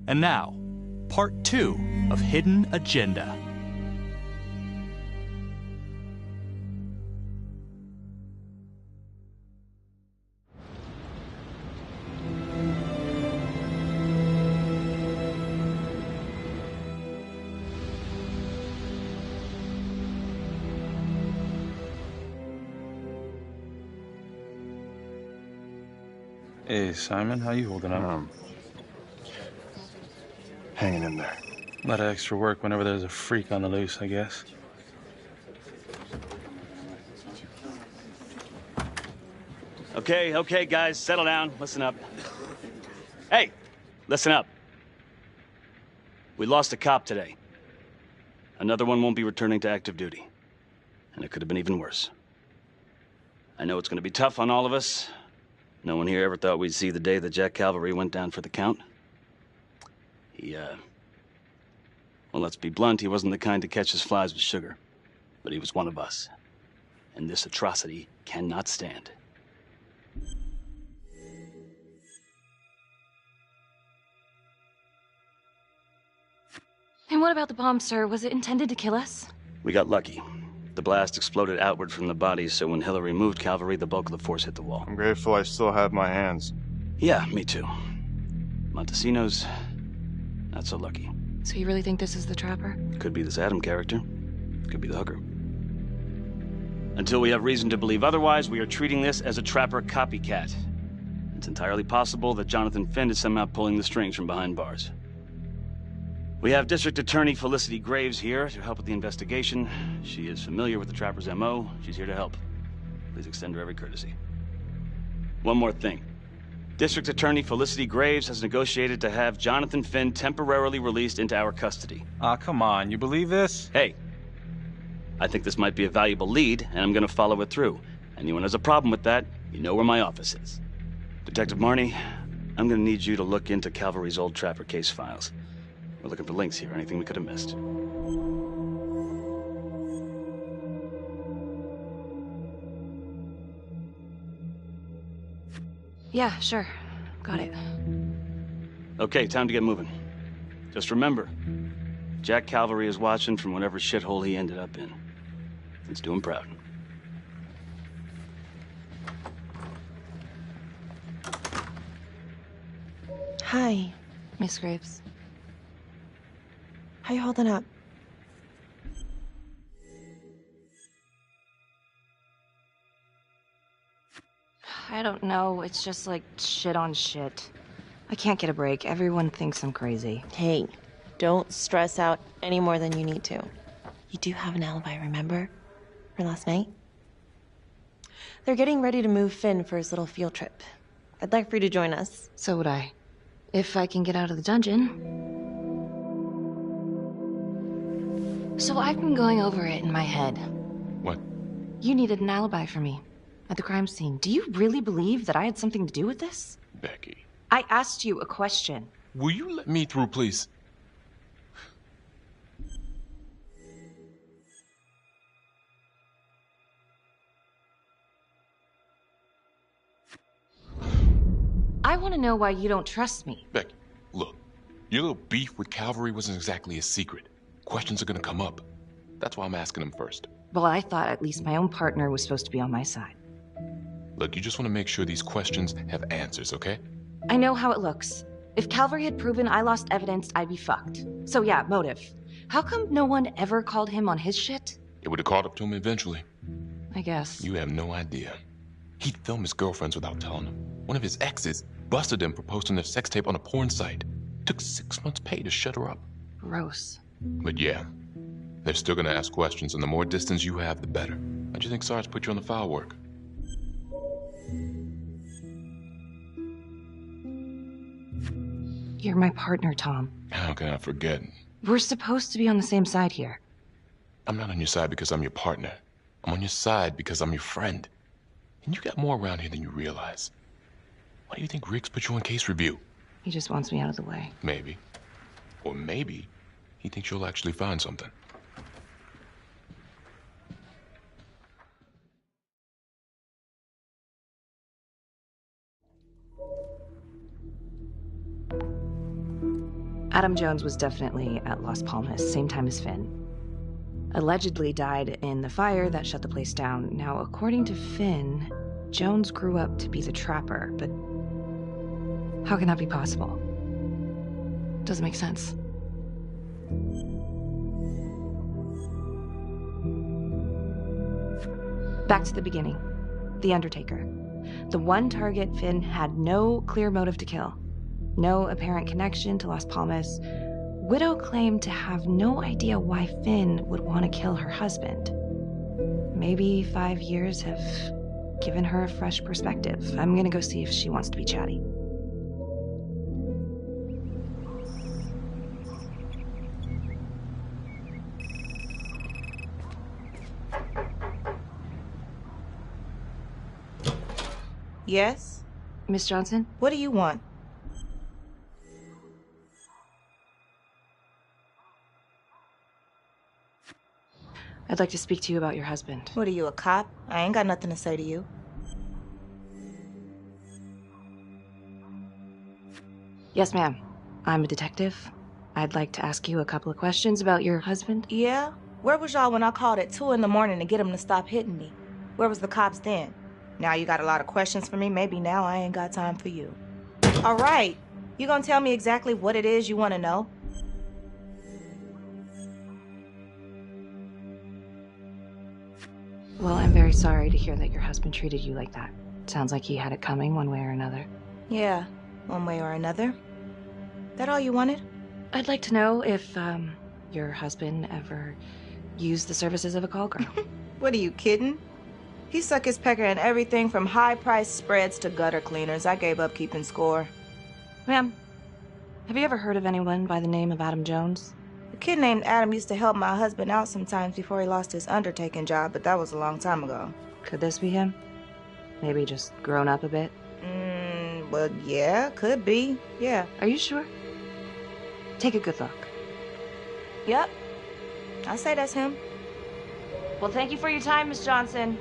And now, part 2 of Hidden Agenda. Hey, Simon, how you holding up? Hanging in there. A lot of extra work whenever there's a freak on the loose, I guess. Okay, guys, settle down. Listen up. Hey, listen up. We lost a cop today. Another one won't be returning to active duty. And it could have been even worse. I know it's going to be tough on all of us. No one here ever thought we'd see the day that Jack Calvary went down for the count. Well, let's be blunt, he wasn't the kind to catch his flies with sugar. But he was one of us. And this atrocity cannot stand. And what about the bomb, sir? Was it intended to kill us? We got lucky. The blast exploded outward from the bodies, so when Hillary moved Calvary, the bulk of the force hit the wall. I'm grateful I still have my hands. Yeah, me too. Montesinos, not so lucky. So you really think this is the Trapper? Could be this Adam character. Could be the hooker. Until we have reason to believe otherwise, we are treating this as a Trapper copycat. It's entirely possible that Jonathan Finn is somehow pulling the strings from behind bars. We have District Attorney Felicity Graves here to help with the investigation. She is familiar with the Trapper's MO. She's here to help. Please extend her every courtesy. One more thing. District Attorney Felicity Graves has negotiated to have Jonathan Finn temporarily released into our custody. Ah, come on. You believe this? Hey, I think this might be a valuable lead, and I'm gonna follow it through. Anyone has a problem with that, you know where my office is. Detective Marney, I'm gonna need you to look into Calvary's old Trapper case files. We're looking for links here, anything we could have missed. Yeah, sure. Got it. Okay, time to get moving. Just remember, Jack Calvary is watching from whatever shithole he ended up in. Let's do him proud. Hi, Miss Graves. How you holding up? I don't know. It's just like shit on shit. I can't get a break. Everyone thinks I'm crazy. Hey, don't stress out any more than you need to. You do have an alibi, remember? For last night? They're getting ready to move Finn for his little field trip. I'd like for you to join us. So would I. If I can get out of the dungeon. So I've been going over it in my head. What? You needed an alibi for me at the crime scene. Do you really believe that I had something to do with this? Becky. I asked you a question. Will you let me through, please? I want to know why you don't trust me. Becky, look. Your little beef with Calvary wasn't exactly a secret. Questions are gonna come up. That's why I'm asking them first. Well, I thought at least my own partner was supposed to be on my side. Look, you just want to make sure these questions have answers, okay? I know how it looks. If Calvary had proven I lost evidence, I'd be fucked. So yeah, motive. How come no one ever called him on his shit? It would have caught up to him eventually. I guess. You have no idea. He'd film his girlfriends without telling them. One of his exes busted him for posting their sex tape on a porn site. Took 6 months' pay to shut her up. Gross. But yeah, they're still gonna ask questions, and the more distance you have, the better. How'd you think Sarge put you on the file work? You're my partner, Tom. How can I forget? We're supposed to be on the same side here. I'm not on your side because I'm your partner. I'm on your side because I'm your friend. And you got more around here than you realize. Why do you think Riggs put you on case review? He just wants me out of the way. Maybe. Or maybe he thinks you'll actually find something. Adam Jones was definitely at Las Palmas, same time as Finn. Allegedly died in the fire that shut the place down. Now, according to Finn, Jones grew up to be the trapper, but how can that be possible? Doesn't make sense. Back to the beginning. The Undertaker. The one target Finn had no clear motive to kill. No apparent connection to Las Palmas. Widow claimed to have no idea why Finn would want to kill her husband. Maybe 5 years have given her a fresh perspective. I'm gonna go see if she wants to be chatty. Yes? Miss Johnson? What do you want? I'd like to speak to you about your husband. What are you, a cop? I ain't got nothing to say to you. Yes, ma'am. I'm a detective. I'd like to ask you a couple of questions about your husband. Yeah? Where was y'all when I called at 2 in the morning to get him to stop hitting me? Where was the cops then? Now you got a lot of questions for me. Maybe now I ain't got time for you. All right. You gonna tell me exactly what it is you want to know? Well, I'm very sorry to hear that your husband treated you like that. Sounds like he had it coming one way or another. Yeah, one way or another. That all you wanted? I'd like to know if, your husband ever used the services of a call girl. What are you, kidding? He suck his pecker in everything from high-priced spreads to gutter cleaners. I gave up keeping score. Ma'am, have you ever heard of anyone by the name of Adam Jones? A kid named Adam used to help my husband out sometimes before he lost his undertaking job, but that was a long time ago. Could this be him? Maybe just grown up a bit? Well, yeah, could be. Yeah. Are you sure? Take a good look. Yep. I say that's him. Well, thank you for your time, Miss Johnson.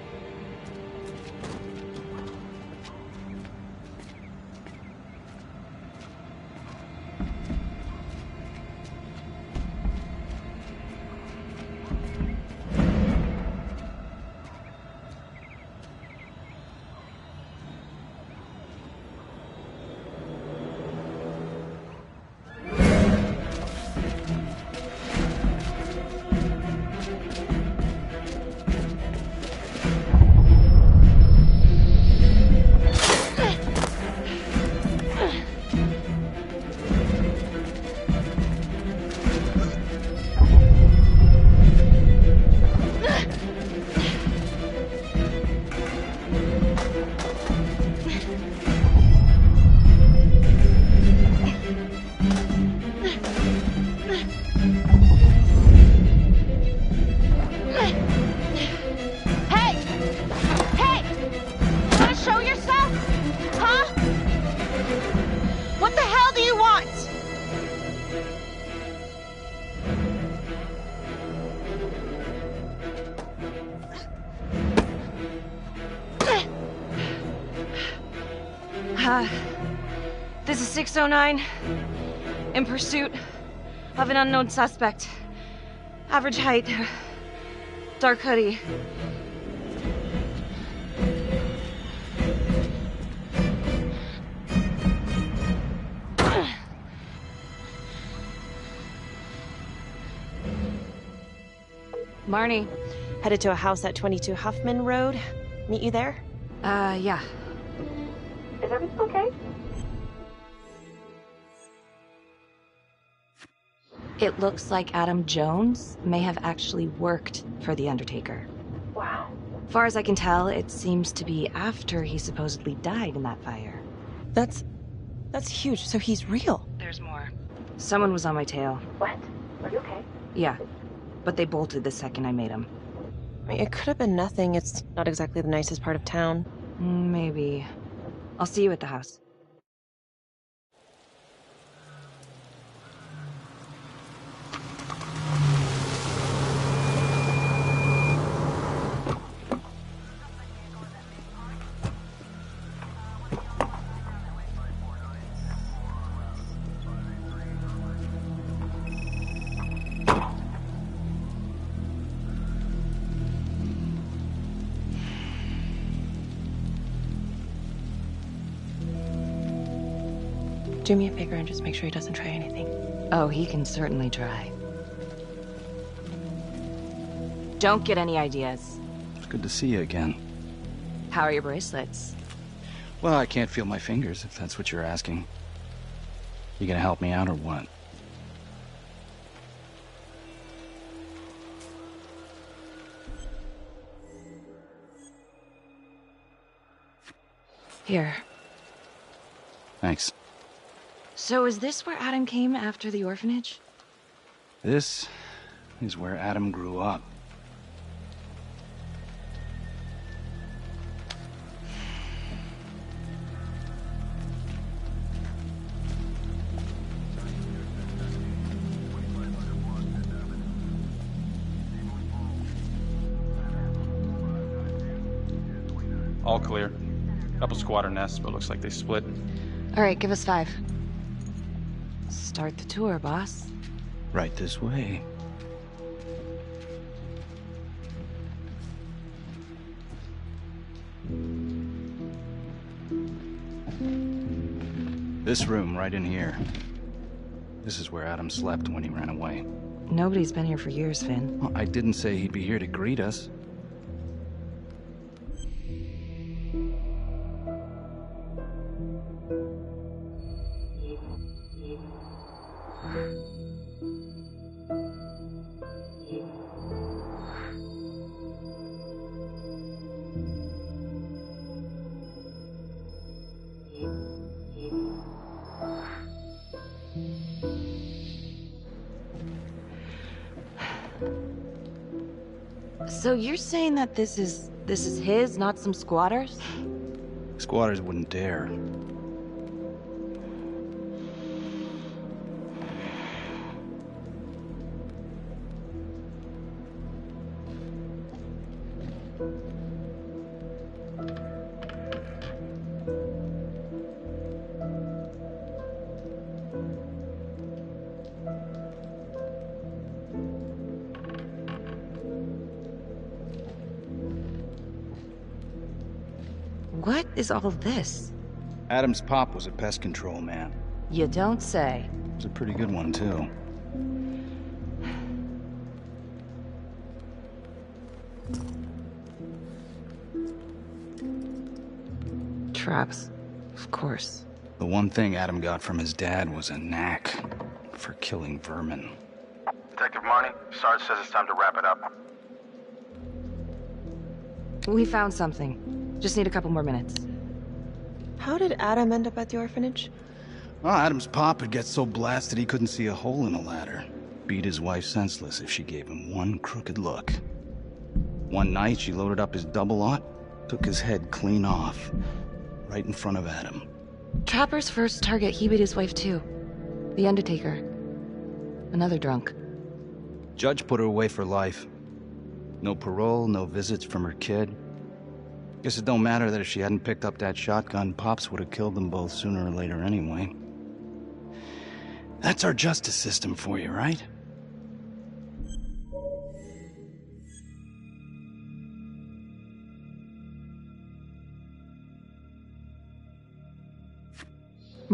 This is 609, in pursuit of an unknown suspect. Average height, Dark hoodie. Marnie. Headed to a house at 22 Huffman Road. Meet you there? Yeah. Is everything okay? It looks like Adam Jones may have actually worked for The Undertaker. Wow. Far as I can tell, it seems to be after he supposedly died in that fire. That's huge. So he's real. There's more. Someone was on my tail. What? Are you okay? Yeah, but they bolted the second I made them. I mean, it could have been nothing. It's not exactly the nicest part of town. Maybe. I'll see you at the house. Do me a favor and just make sure he doesn't try anything. Oh, he can certainly try. Don't get any ideas. It's good to see you again. How are your bracelets? Well, I can't feel my fingers, if that's what you're asking. You gonna help me out or what? Here. Thanks. So is this where Adam came after the orphanage? This is where Adam grew up. All clear. Couple squatter nests, but looks like they split. All right, give us 5. Start the tour, boss. Right this way. This room right in here. This is where Adam slept when he ran away. Nobody's been here for years, Finn. Well, I didn't say he'd be here to greet us. So you're saying that this is his, not some squatters? Squatters wouldn't dare. What is all this? Adam's pop was a pest control man. You don't say. He was a pretty good one, too. Traps, of course. The one thing Adam got from his dad was a knack for killing vermin. Detective Marnie, Sarge says it's time to wrap it up. We found something. Just need a couple more minutes. How did Adam end up at the orphanage? Well, Adam's pop would get so blasted he couldn't see a hole in a ladder. Beat his wife senseless if she gave him one crooked look. One night, she loaded up his double-aught, took his head clean off, right in front of Adam. Trapper's first target, he beat his wife too. The Undertaker. Another drunk. Judge put her away for life. No parole, no visits from her kid. Guess it don't matter that if she hadn't picked up that shotgun, Pops would have killed them both sooner or later anyway. That's our justice system for you, right?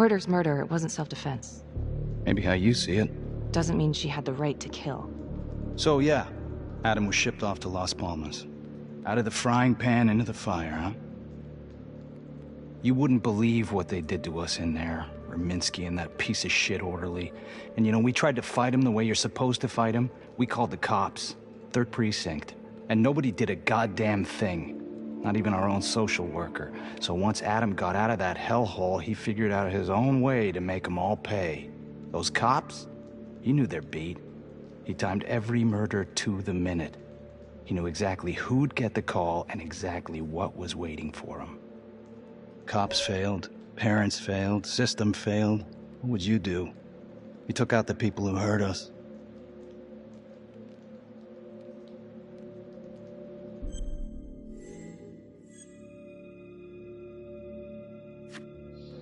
Murder's murder, it wasn't self-defense. Maybe how you see it. Doesn't mean she had the right to kill. So yeah, Adam was shipped off to Las Palmas. Out of the frying pan into the fire, huh? You wouldn't believe what they did to us in there. Raminsky and that piece of shit orderly. And you know, we tried to fight him the way you're supposed to fight him. We called the cops. 3rd Precinct. And nobody did a goddamn thing. Not even our own social worker. So once Adam got out of that hellhole, he figured out his own way to make them all pay. Those cops? He knew their beat. He timed every murder to the minute. He knew exactly who'd get the call and exactly what was waiting for him. Cops failed, parents failed, system failed. What would you do? You took out the people who hurt us.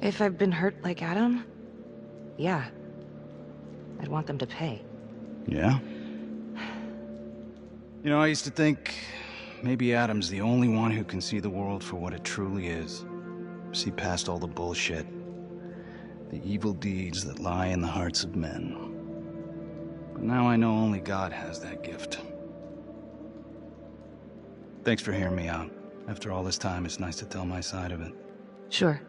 If I've been hurt like Adam, yeah. I'd want them to pay. Yeah? You know, I used to think maybe Adam's the only one who can see the world for what it truly is. See past all the bullshit. The evil deeds that lie in the hearts of men. But now I know only God has that gift. Thanks for hearing me out. After all this time, it's nice to tell my side of it. Sure.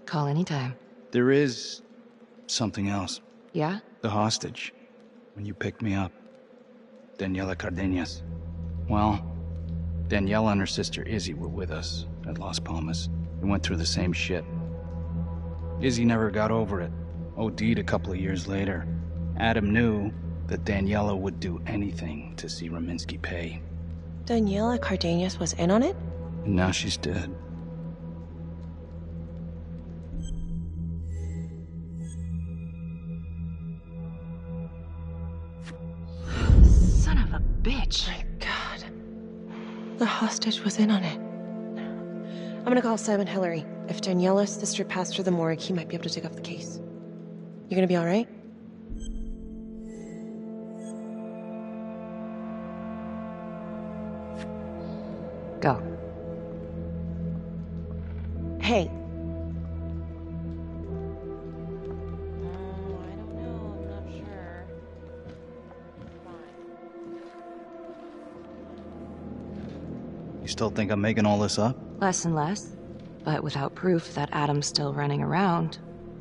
Call anytime. There is something else. Yeah? The hostage. When you picked me up. Daniela Cardenas. Well, Daniela and her sister Izzy were with us at Las Palmas. We went through the same shit. Izzy never got over it. OD'd a couple of years later. Adam knew that Daniela would do anything to see Raminsky pay. Daniela Cardenas was in on it? And now she's dead. Son of a bitch. My God. The hostage was in on it. I'm gonna call Simon Hillary. If Daniela's sister passed through the morgue, he might be able to take off the case. You gonna be all right? Go. Hey. You still think I'm making all this up? Less and less. But without proof that Adam's still running around...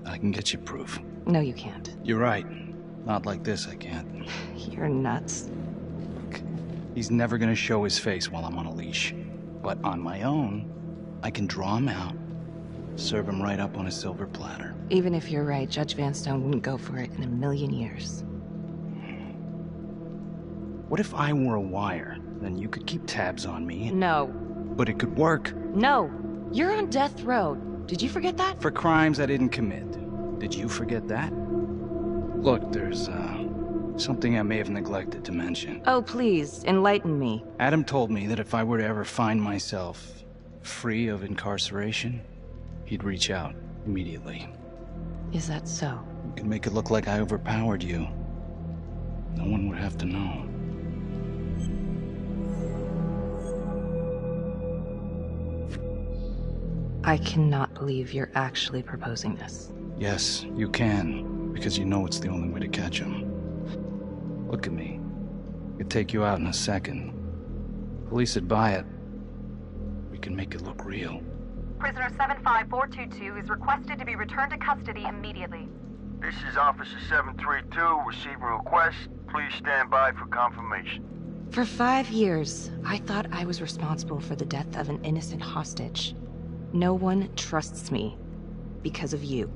I can get you proof. No, you can't. You're right. Not like this, I can't. You're nuts. He's never gonna show his face while I'm on a leash. But on my own, I can draw him out, serve him right up on a silver platter. Even if you're right, Judge Vanstone wouldn't go for it in a million years. What if I were a wire? Then you could keep tabs on me. No. But it could work. No. You're on death row. Did you forget that? For crimes I didn't commit. Did you forget that? Look, there's, something I may have neglected to mention. Oh, please, enlighten me. Adam told me that if I were to ever find myself free of incarceration, he'd reach out immediately. Is that so? You could make it look like I overpowered you. No one would have to know. I cannot believe you're actually proposing this. Yes, you can, because you know it's the only way to catch him. Look at me. I could take you out in a second. Police would buy it. We can make it look real. Prisoner 75422 is requested to be returned to custody immediately. This is Officer 732 receiving request. Please stand by for confirmation. For 5 years, I thought I was responsible for the death of an innocent hostage. No one trusts me because of you.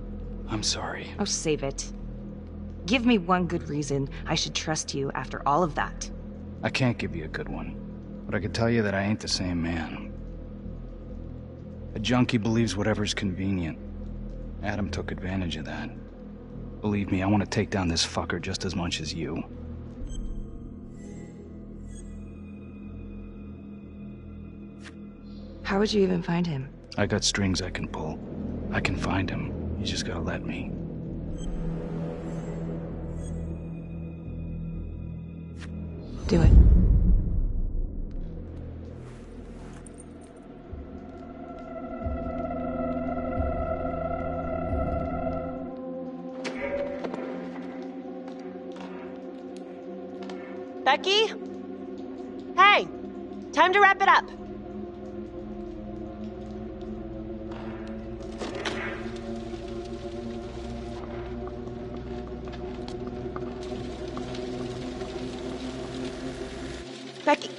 I'm sorry. Oh, save it. Give me one good reason I should trust you after all of that. I can't give you a good one, but I can tell you that I ain't the same man. A junkie believes whatever's convenient. Adam took advantage of that. Believe me, I want to take down this fucker just as much as you. How would you even find him? I got strings I can pull. I can find him. You just gotta let me. Do it. Becky? Hey, time to wrap it up. Becky.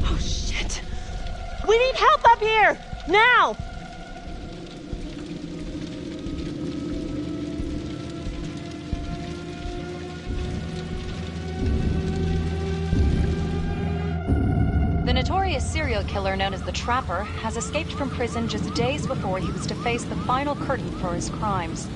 Oh, shit. We need help up here! Now! The notorious serial killer known as the Trapper has escaped from prison just days before he was to face the final curtain for his crimes.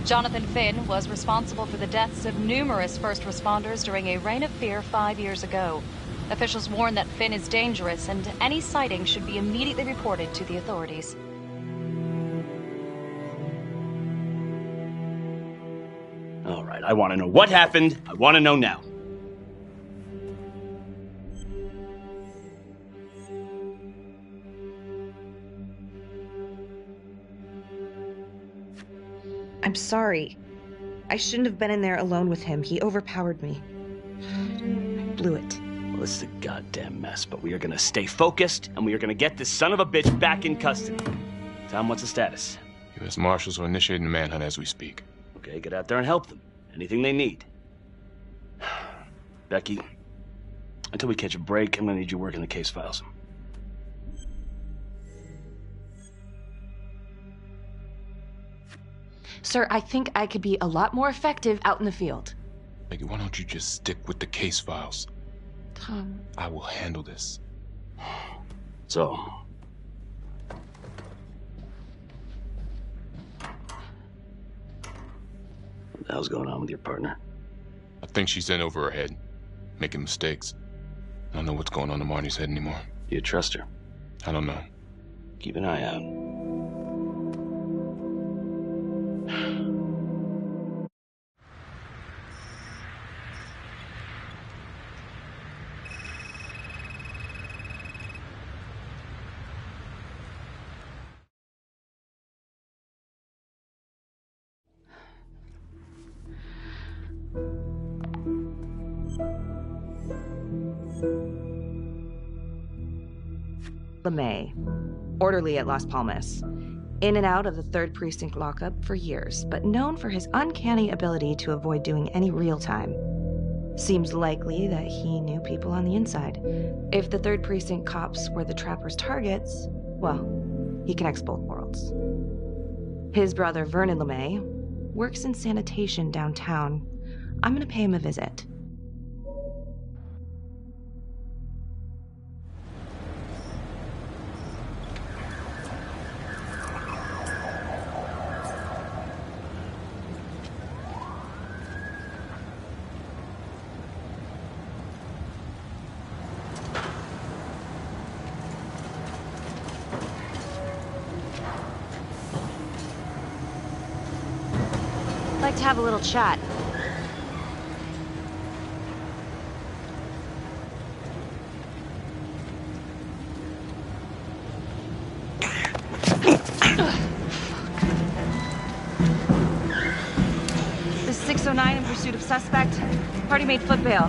Jonathan Finn was responsible for the deaths of numerous first responders during a reign of fear 5 years ago. Officials warn that Finn is dangerous and any sighting should be immediately reported to the authorities. All right, I want to know what happened. I want to know now. I'm sorry. I shouldn't have been in there alone with him. He overpowered me. I blew it. Well, this is a goddamn mess, but we are gonna stay focused, and we are gonna get this son of a bitch back in custody. Tom, what's the status? U.S. Marshals are initiating the manhunt as we speak. Okay, get out there and help them. Anything they need. Becky, until we catch a break, I'm gonna need you working the case files. Sir, I think I could be a lot more effective out in the field. Becky, why don't you just stick with the case files? Tom. I will handle this. So. What the hell's going on with your partner? I think she's in over her head, making mistakes. I don't know what's going on in Marnie's head anymore. Do you trust her? I don't know. Keep an eye out. LeMay, orderly at Las Palmas. In and out of the 3rd Precinct lockup for years, but known for his uncanny ability to avoid doing any real time. Seems likely that he knew people on the inside. If the 3rd Precinct cops were the Trapper's targets, well, he connects both worlds. His brother, Vernon LeMay, works in sanitation downtown. I'm gonna pay him a visit. Like to have a little chat. This is 609 in pursuit of suspect. Party made foot bail.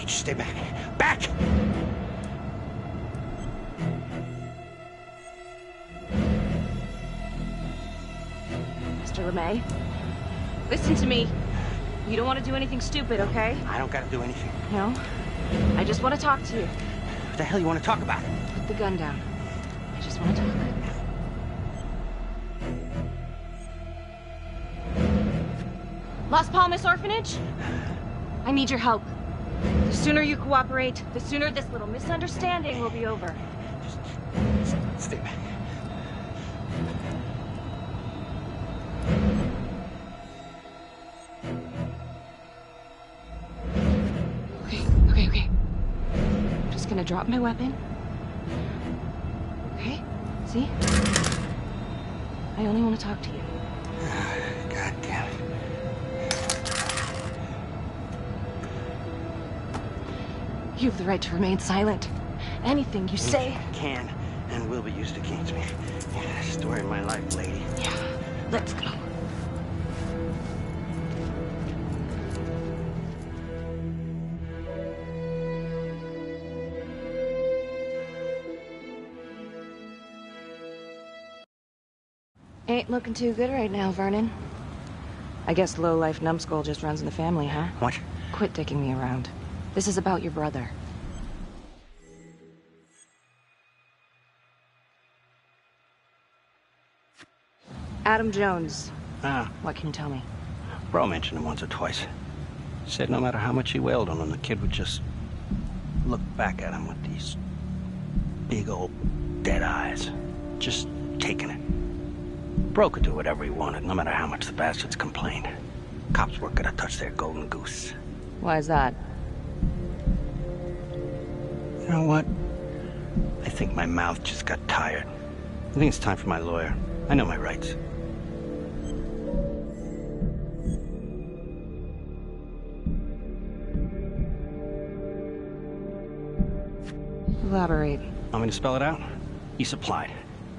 Stay back. Back! Mr. LeMay, listen to me. You don't want to do anything stupid, okay? I don't gotta do anything. No? I just want to talk to you. What the hell you want to talk about? Put the gun down. I just want to talk. Las Palmas Orphanage? I need your help. The sooner you cooperate, the sooner this little misunderstanding will be over. Just stay back. gonna drop my weapon. Okay? See? I only want to talk to you. God damn it. You have the right to remain silent. Anything you say... Can and will be used against me. Story of my life, lady. Yeah, let's go. Ain't looking too good right now, Vernon. I guess low-life numbskull just runs in the family, huh? What? Quit dicking me around. This is about your brother. Adam Jones. Ah. What can you tell me? Bro mentioned him once or twice. Said no matter how much he wailed on him, the kid would just look back at him with these big old dead eyes. Just taking it. Bro could do whatever he wanted, no matter how much the bastards complained. Cops weren't gonna touch their golden goose. Why is that? You know what? I think my mouth just got tired. I think it's time for my lawyer. I know my rights. Elaborate. Want me to spell it out? You supplied.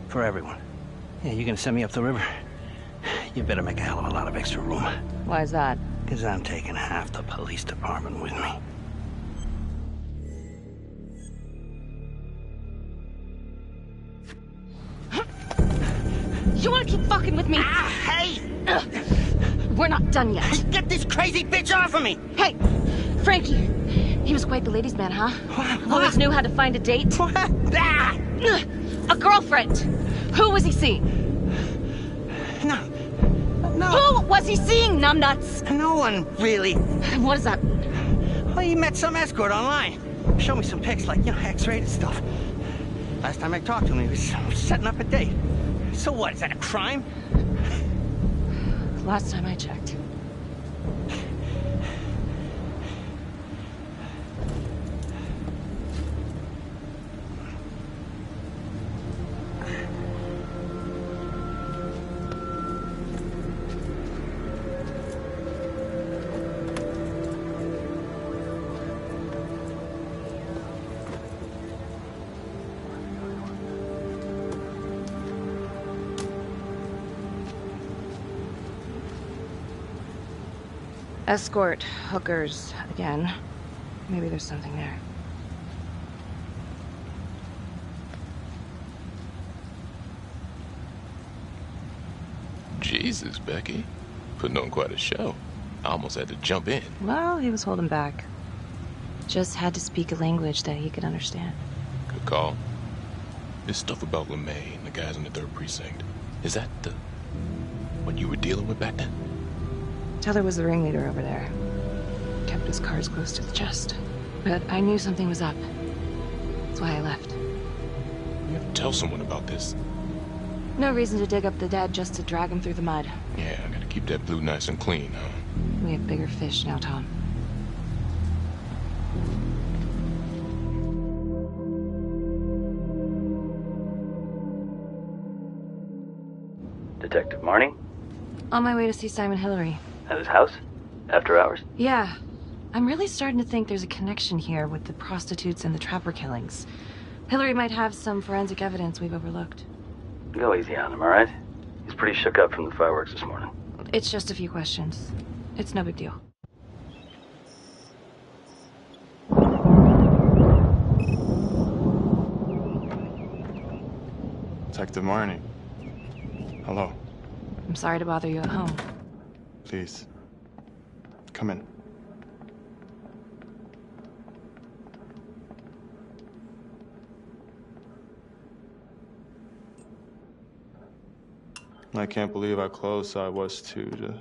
For everyone. Yeah, you gonna send me up the river? You better make a hell of a lot of extra room. Why is that? Because I'm taking half the police department with me. You wanna keep fucking with me? Ah, hey! We're not done yet. Get this crazy bitch off of me! Hey, Frankie. He was quite the ladies' man, huh? Always knew how to find a date. Ah! A girlfriend. Who was he seeing? No. Who was he seeing, numbnuts? No one, really. What is that? Well, he met some escort online. Showed me some pics, like, X-rated stuff. Last time I talked to him, he was setting up a date. So what, is that a crime? Last time I checked. Escort, hookers, again. Maybe there's something there. Jesus, Becky. Putting on quite a show. I almost had to jump in. Well, he was holding back. Just had to speak a language that he could understand. Good call. This stuff about LeMay and the guys in the 3rd Precinct, is that what you were dealing with back then? Teller was the ringleader over there. Kept his cards close to the chest. But I knew something was up. That's why I left. You have to tell someone about this. No reason to dig up the dead just to drag him through the mud. Yeah, I gotta keep that blue nice and clean, huh? We have bigger fish now, Tom. Detective Marnie? On my way to see Simon Hillary. At his house? After hours? Yeah. I'm really starting to think there's a connection here with the prostitutes and the Trapper killings. Hillary might have some forensic evidence we've overlooked. Go easy on him, all right? He's pretty shook up from the fireworks this morning. It's just a few questions. It's no big deal. Detective Marnie. Hello. I'm sorry to bother you at home. Please. Come in. I can't believe how close I was to...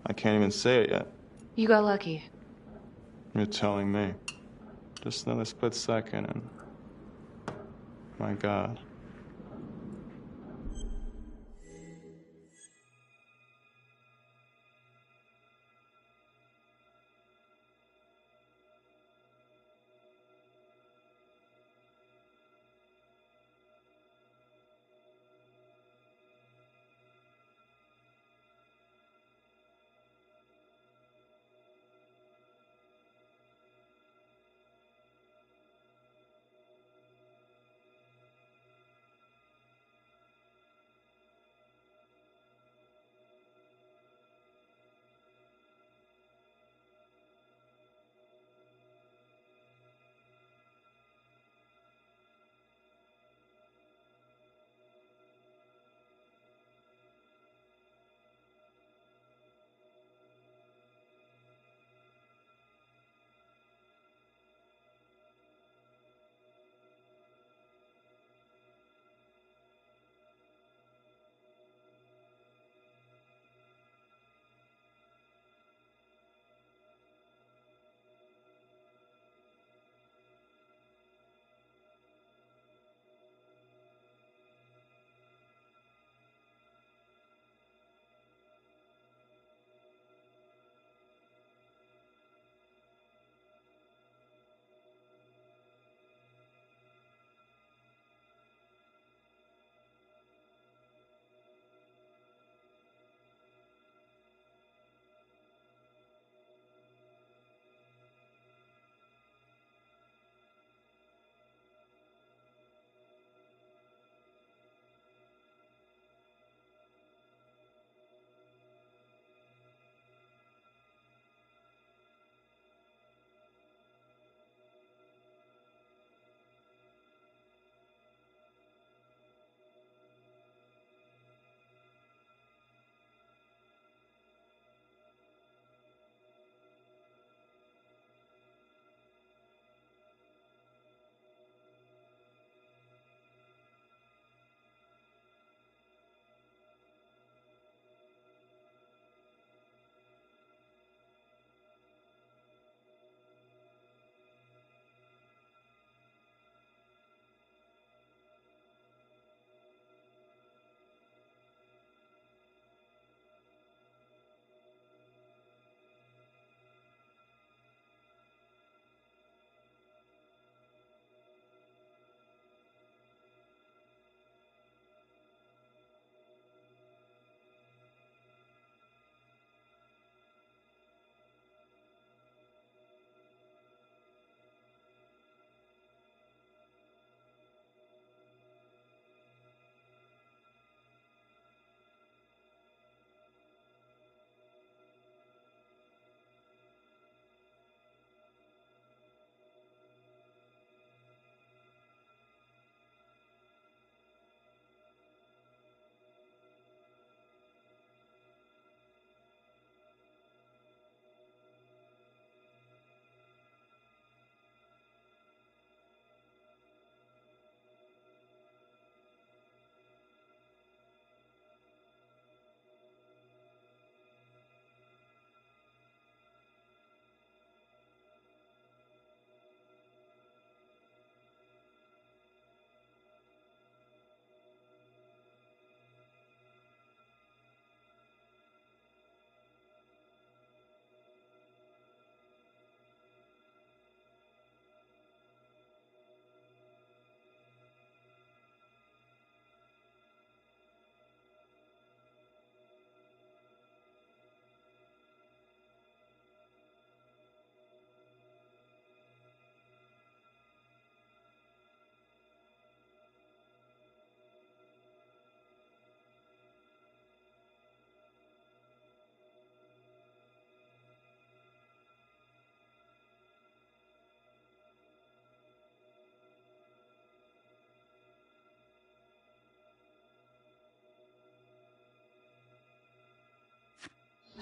I can't even say it yet. You got lucky. You're telling me. Just another split second and... My God.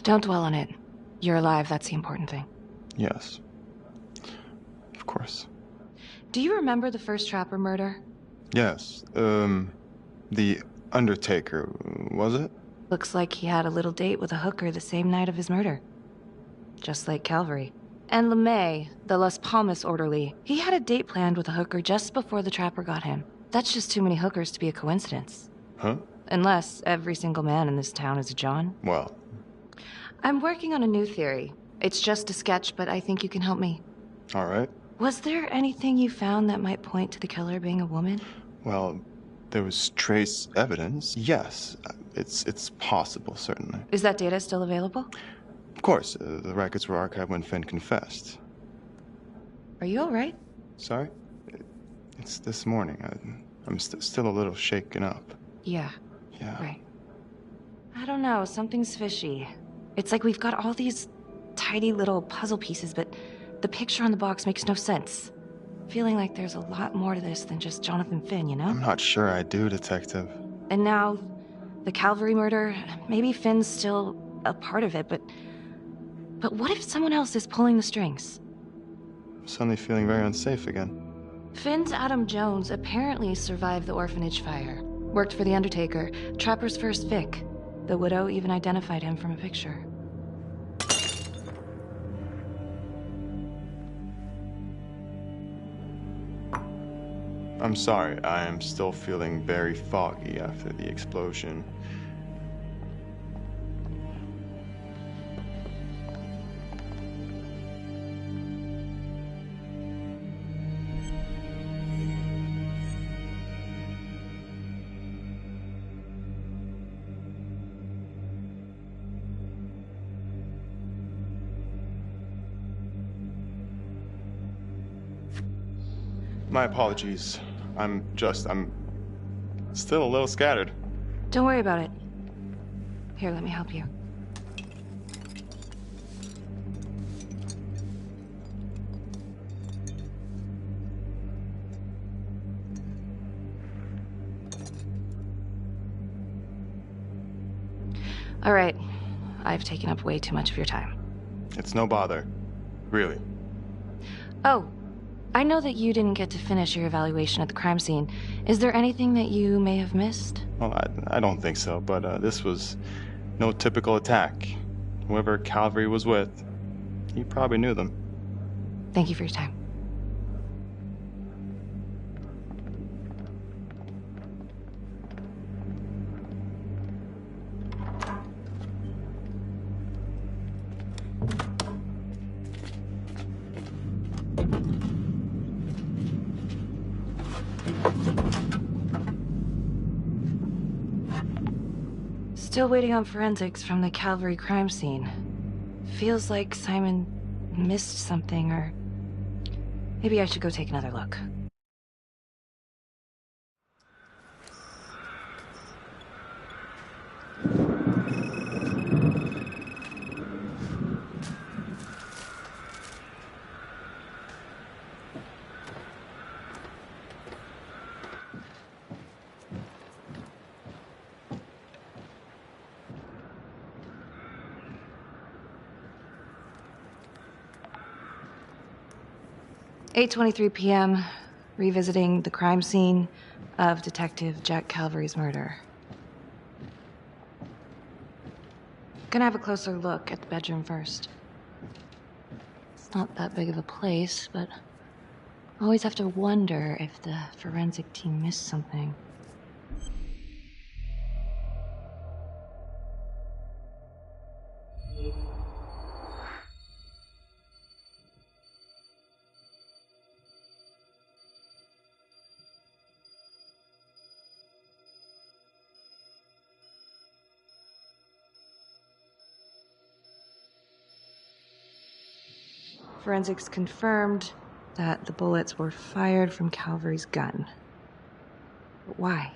Don't dwell on it. You're alive, that's the important thing. Yes. Of course. Do you remember the first Trapper murder? Yes. The Undertaker, was it? Looks like he had a little date with a hooker the same night of his murder. Just like Calvary. And LeMay, the Las Palmas orderly, he had a date planned with a hooker just before the Trapper got him. That's just too many hookers to be a coincidence. Huh? Unless every single man in this town is a John. Well. I'm working on a new theory. It's just a sketch, but I think you can help me. All right. Was there anything you found that might point to the killer being a woman? Well, there was trace evidence. Yes, it's possible, certainly. Is that data still available? Of course, the records were archived when Finn confessed. Are you all right? Sorry? It's this morning. I'm still a little shaken up. Yeah. Yeah. Right. I don't know, something's fishy. It's like we've got all these tiny little puzzle pieces, but the picture on the box makes no sense. Feeling like there's a lot more to this than just Jonathan Finn, you know? I'm not sure I do, Detective. And now, the Calvary murder, maybe Finn's still a part of it, but what if someone else is pulling the strings? I'm suddenly feeling very unsafe again. Finn's Adam Jones apparently survived the orphanage fire. Worked for the Undertaker, Trapper's first Vic. The widow even identified him from a picture. I'm sorry, I am still feeling very foggy after the explosion. My apologies. I'm still a little scattered. Don't worry about it. Here, let me help you. All right. I've taken up way too much of your time. It's no bother. Really. Oh, I know that you didn't get to finish your evaluation at the crime scene. Is there anything that you may have missed? Well, I don't think so, but this was no typical attack. Whoever Calvary was with, he probably knew them. Thank you for your time. Still waiting on forensics from the Calvary crime scene. Feels like Simon missed something, or maybe I should go take another look. "8:23 p.m., revisiting the crime scene of Detective Jack Calvary's murder. Gonna have a closer look at the bedroom first. It's not that big of a place, but always have to wonder if the forensic team missed something. Forensics confirmed that the bullets were fired from Calvary's gun. But why?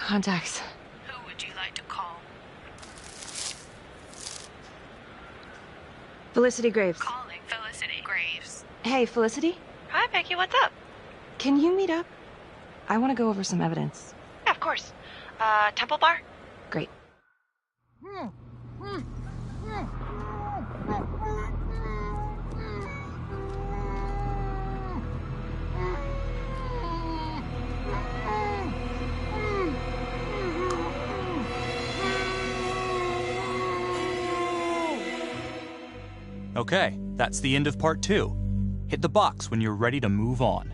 Contacts. Who would you like to call? Felicity Graves. Calling Felicity Graves. Hey, Felicity? Hi, Becky. What's up? Can you meet up? I want to go over some evidence. Yeah, of course. Temple Bar? Great. Okay, that's the end of part 2. Hit the box when you're ready to move on.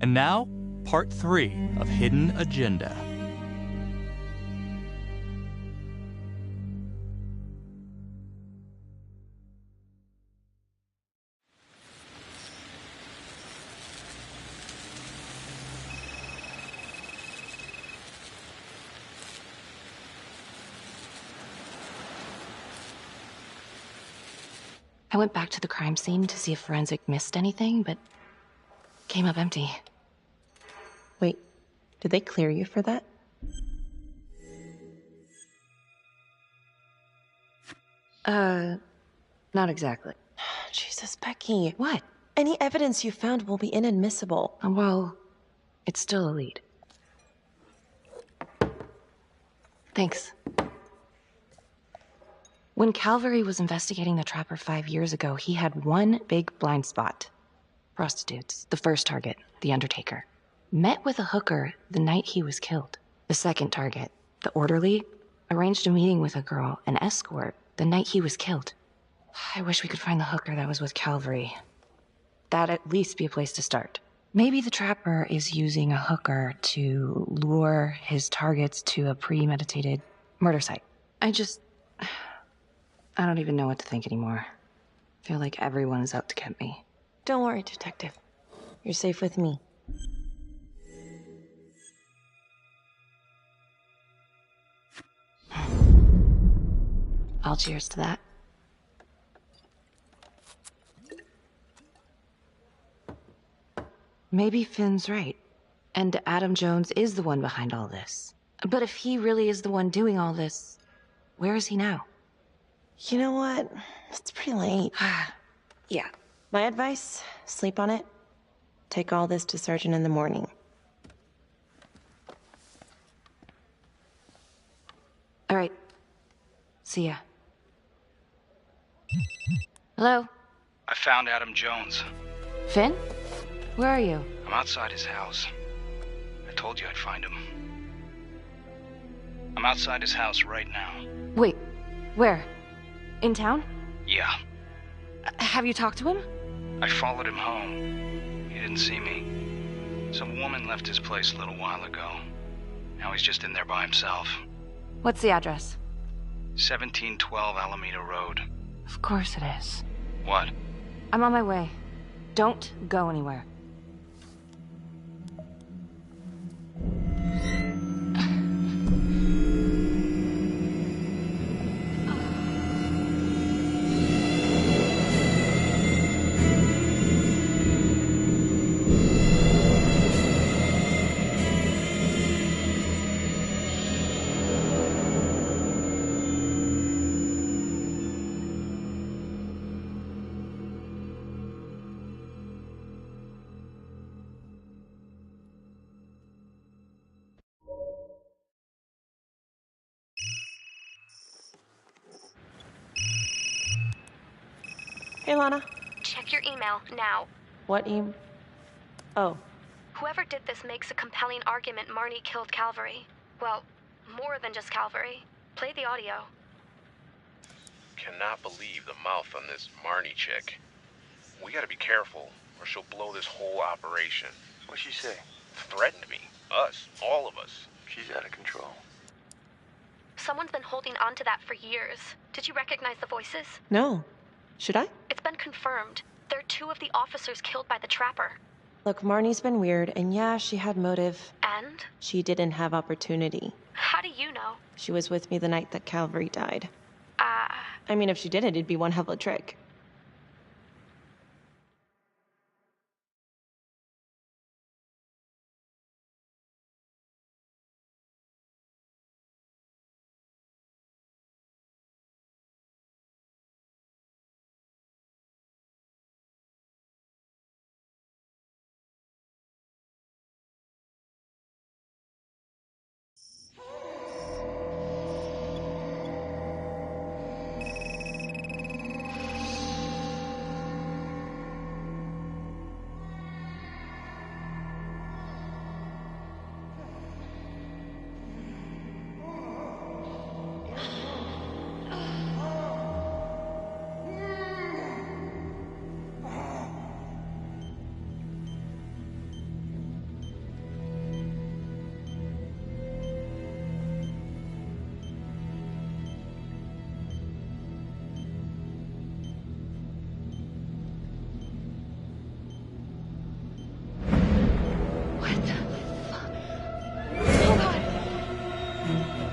And now, part 3 of Hidden Agenda. I went back to the crime scene to see if Forensic missed anything, but came up empty. Wait, Did they clear you for that? Not exactly. Jesus, Becky. What? Any evidence you found will be inadmissible. Well, it's still a lead. Thanks. When Calvary was investigating the Trapper 5 years ago, he had one big blind spot. Prostitutes. The first target, the Undertaker. Met with a hooker the night he was killed. The second target, the orderly, arranged a meeting with a girl, an escort, the night he was killed. I wish we could find the hooker that was with Calvary. That'd at least be a place to start. Maybe the Trapper is using a hooker to lure his targets to a premeditated murder site. I don't even know what to think anymore. I feel like everyone is out to get me. Don't worry, Detective. You're safe with me. I'll cheers to that. Maybe Finn's right. And Adam Jones is the one behind all this. But if he really is the one doing all this, where is he now? You know what? It's pretty late. Yeah. My advice, sleep on it. Take all this to Sergeant in the morning. All right. See ya. Hello? I found Adam Jones. Finn? Where are you? I'm outside his house. I told you I'd find him. I'm outside his house right now. Wait, where? In town? Yeah. Have you talked to him? I followed him home. He didn't see me. Some woman left his place a little while ago. Now he's just in there by himself. What's the address? 1712 Alameda Road. Of course it is. What? I'm on my way. Don't go anywhere. Hey, Lana. Check your email now. What Oh. Whoever did this makes a compelling argument Marnie killed Calvary. Well, more than just Calvary. Play the audio. Cannot believe the mouth on this Marnie chick. We gotta be careful, or she'll blow this whole operation. What'd she say? Threatened me. Us. All of us. She's out of control. Someone's been holding on to that for years. Did you recognize the voices? No. Should I? It's been confirmed. They're two of the officers killed by the Trapper. Look, Marnie's been weird, and yeah, she had motive. And? She didn't have opportunity. How do you know? She was with me the night that Calvary died. I mean, if she didn't, it'd be one hell of a trick.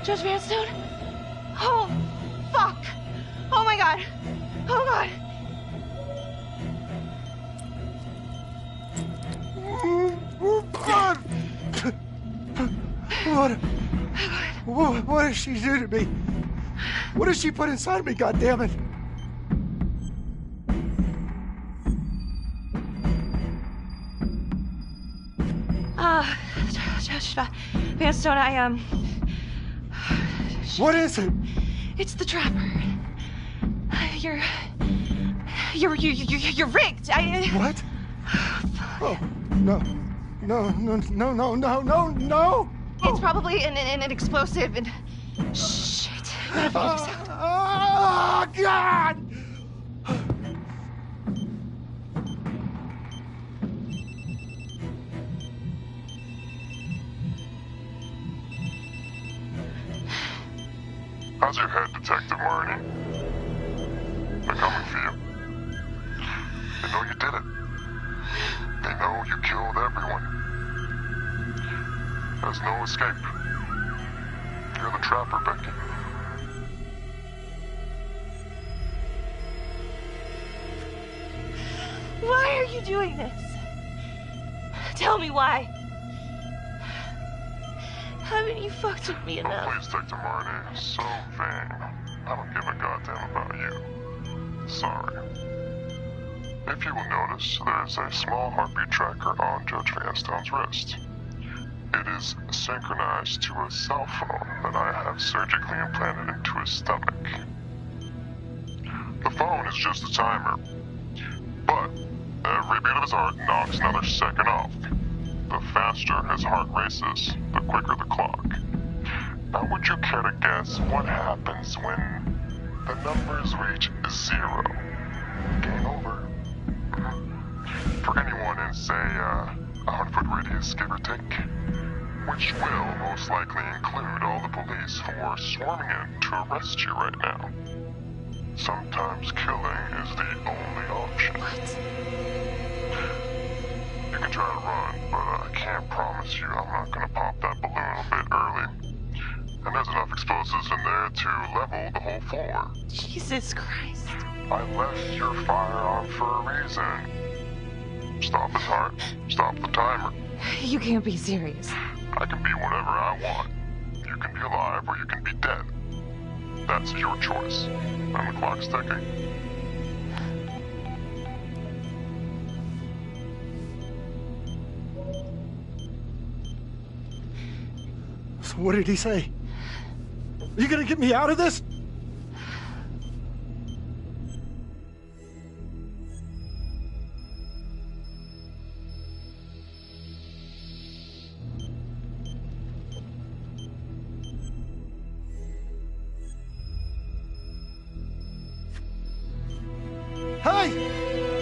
Judge Vanstone? Oh, fuck! Oh my god! Oh god! Oh god! What does she do to me? What does she put inside me, goddammit? Vanstone, What is it? It's the Trapper. You're rigged. What? Oh, no. No. It's probably an explosive and... Shit. I gotta figure this out. Oh, God! How's your head, Detective Marnie? They're coming for you. They know you did it. They know you killed everyone. There's no escape. You're the Trapper, Becky. Why are you doing this? Tell me why. Haven't you fucked with me enough? Oh, please, Detective Marnie. So vain. I don't give a goddamn about you. Sorry. If you will notice, there is a small heartbeat tracker on Judge Vanstone's wrist. It is synchronized to a cell phone that I have surgically implanted into his stomach. The phone is just a timer, but every beat of his heart knocks another second off. The faster his heart races, the quicker the clock. Now, would you care to guess what happens when the numbers reach 0? Game over. For anyone in, say, a 100-foot radius, give or take, which will most likely include all the police who are swarming in to arrest you right now. Sometimes killing is the only option. What? You can try to run, but I can't promise you I'm not gonna pop that balloon a bit early. And there's enough explosives in there to level the whole floor. Jesus Christ. I left your fire on for a reason. Stop his heart. Stop the timer. You can't be serious. I can be whatever I want. You can be alive or you can be dead. That's your choice. And the clock's ticking. So what did he say? Are you gonna get me out of this?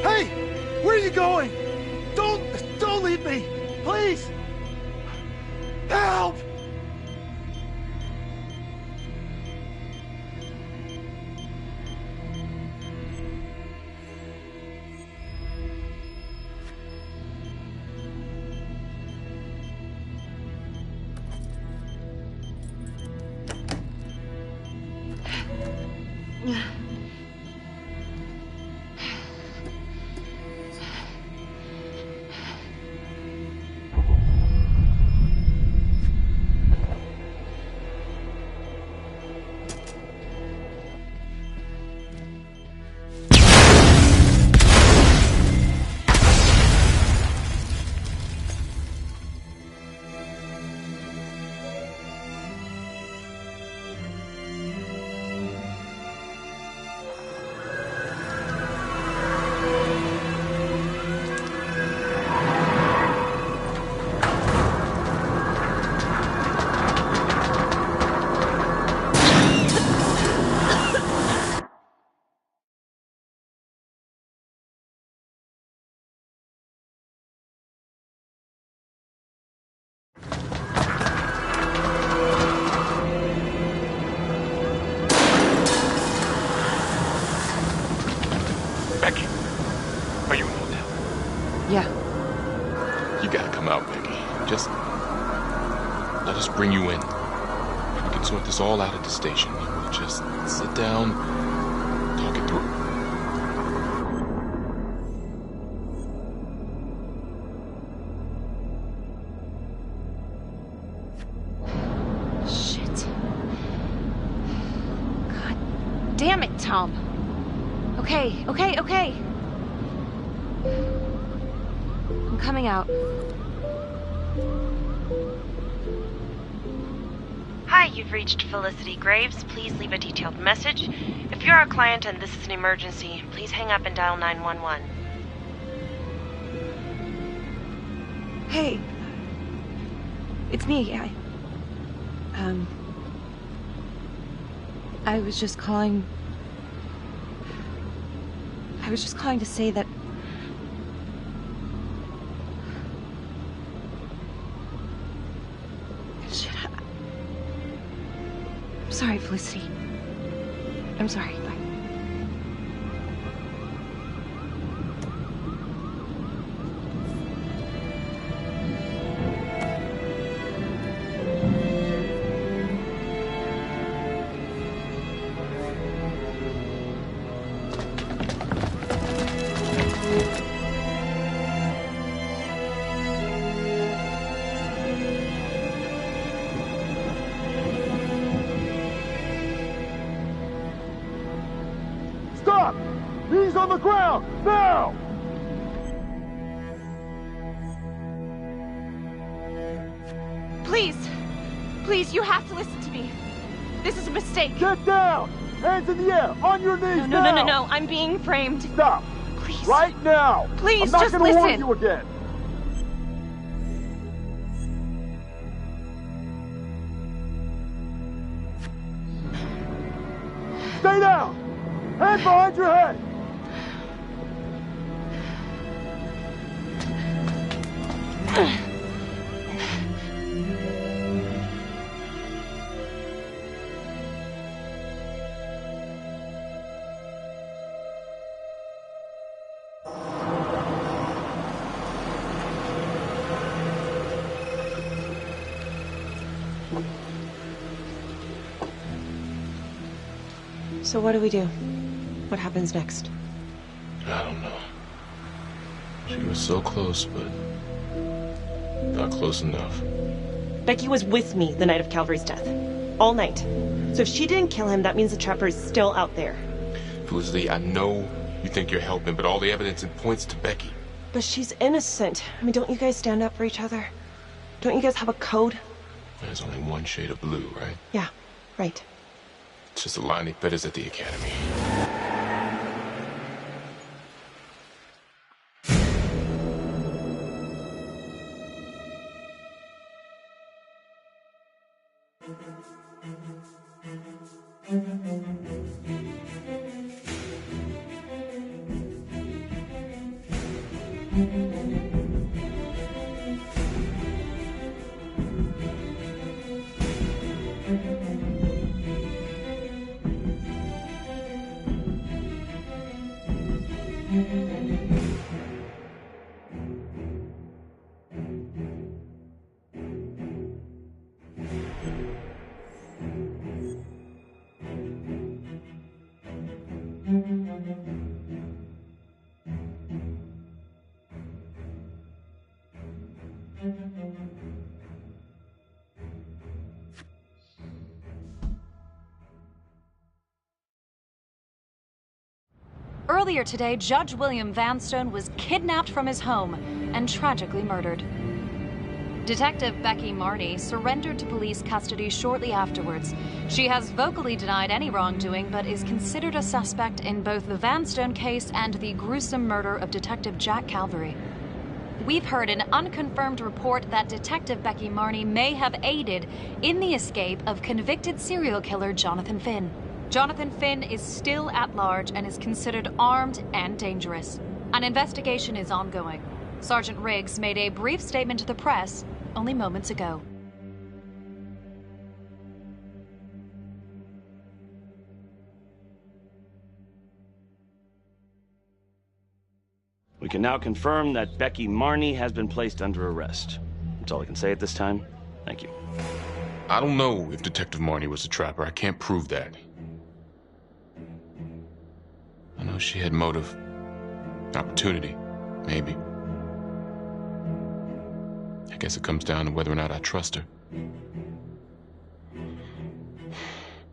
Hey! Where are you going? Don't leave me! Please! Help! Let us bring you in. We can sort this all out at the station. We'll just sit down, talk it through. Damn it, Tom. Okay. I'm coming out. Hi, you've reached Felicity Graves. Please leave a detailed message. If you're our client and this is an emergency, please hang up and dial 911. Hey. It's me. I was just calling to say that shit. I'm sorry, Felicity. I'm sorry. Bye. Stop! Knees on the ground! Now! Please, you have to listen to me. This is a mistake. Get down! Hands in the air! On your knees now! No. I'm being framed. Stop! Please. Right now! Please, I'm just not gonna warn listen. you again! Stay down! Hands behind your head! So what do we do? What happens next? I don't know. She was so close, but not close enough. Becky was with me the night of Calvary's death. All night. So if she didn't kill him, that means the trapper is still out there. Felicity, I know you think you're helping, but all the evidence points to Becky. But she's innocent. I mean, don't you guys stand up for each other? Don't you guys have a code? There's only one shade of blue, right? Yeah, right. It's just a line they fed us at the academy. Earlier today, Judge William Vanstone was kidnapped from his home and tragically murdered. Detective Becky Marnie surrendered to police custody shortly afterwards. She has vocally denied any wrongdoing, but is considered a suspect in both the Vanstone case and the gruesome murder of Detective Jack Calvary. We've heard an unconfirmed report that Detective Becky Marnie may have aided in the escape of convicted serial killer Jonathan Finn. Jonathan Finn is still at large and is considered armed and dangerous. An investigation is ongoing. Sergeant Riggs made a brief statement to the press only moments ago. We can now confirm that Becky Marnie has been placed under arrest. That's all I can say at this time. Thank you. I don't know if Detective Marnie was a trapper. I can't prove that. I know she had motive. Opportunity. Maybe. I guess it comes down to whether or not I trust her.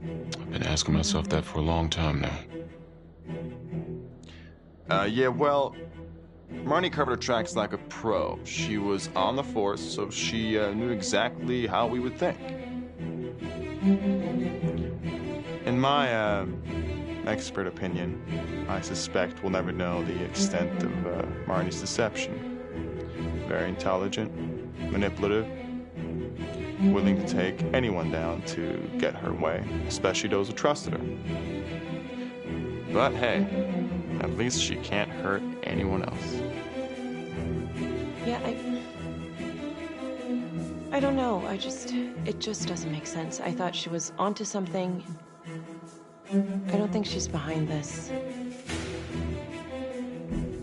I've been asking myself that for a long time now. Yeah, well, Marnie covered her tracks like a pro. She was on the force, so she knew exactly how we would think. In my expert opinion, I suspect we'll never know the extent of Marnie's deception. Very intelligent, manipulative, willing to take anyone down to get her way, especially those who trusted her. But hey, at least she can't hurt anyone else. Yeah, I don't know. It just doesn't make sense. I thought she was onto something. I don't think she's behind this.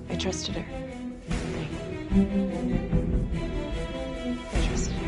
I trusted her. I trusted her.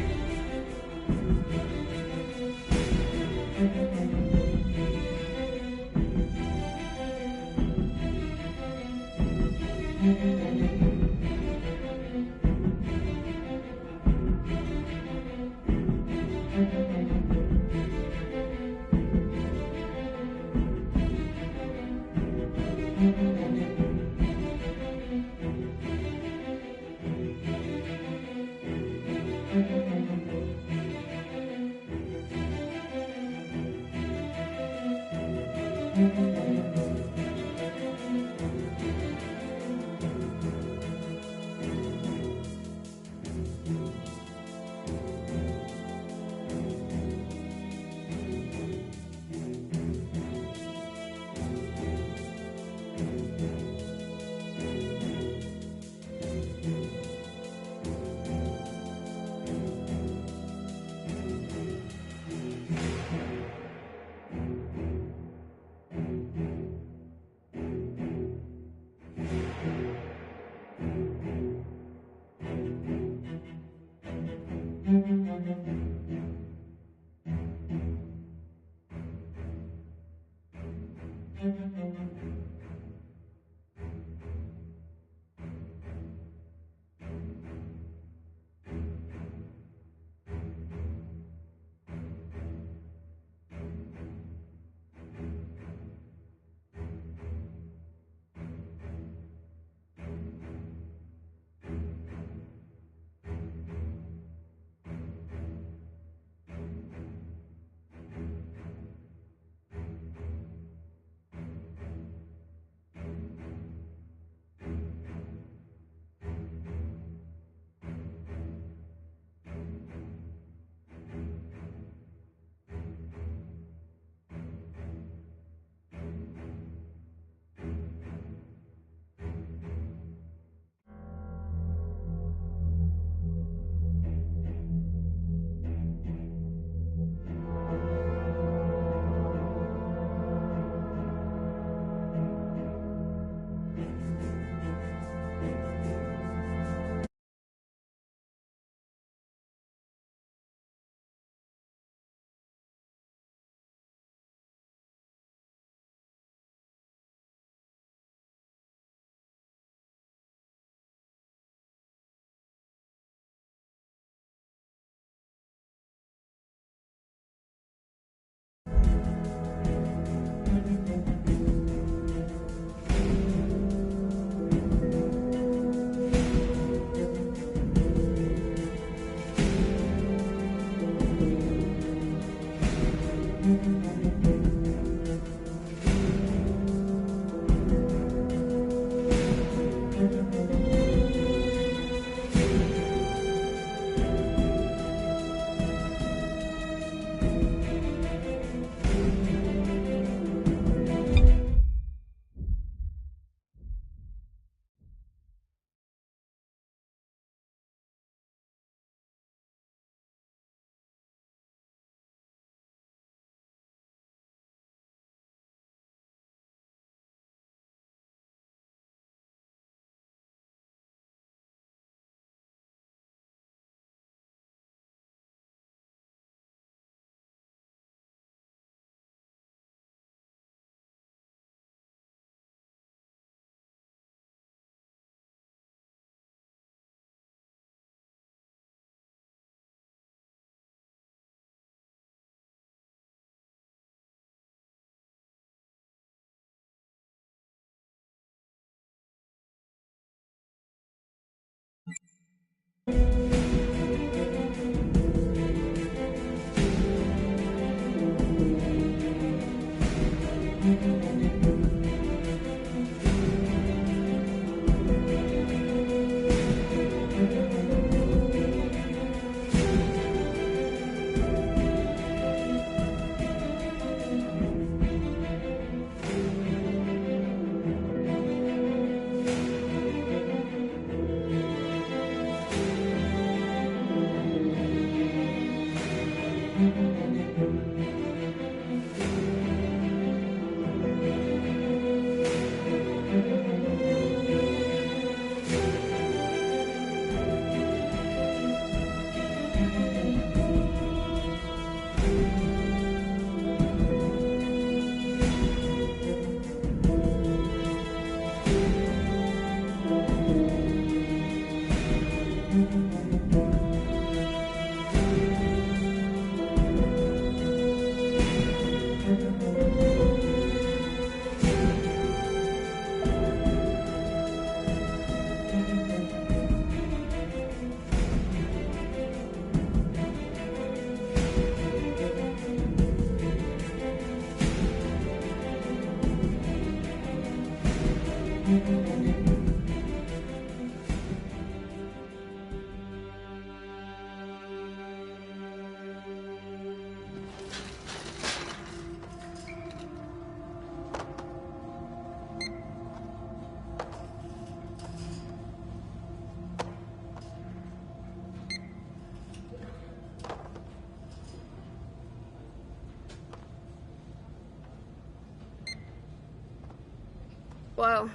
Whoa.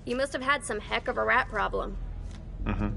You must have had some heck of a rat problem. Mm-hmm.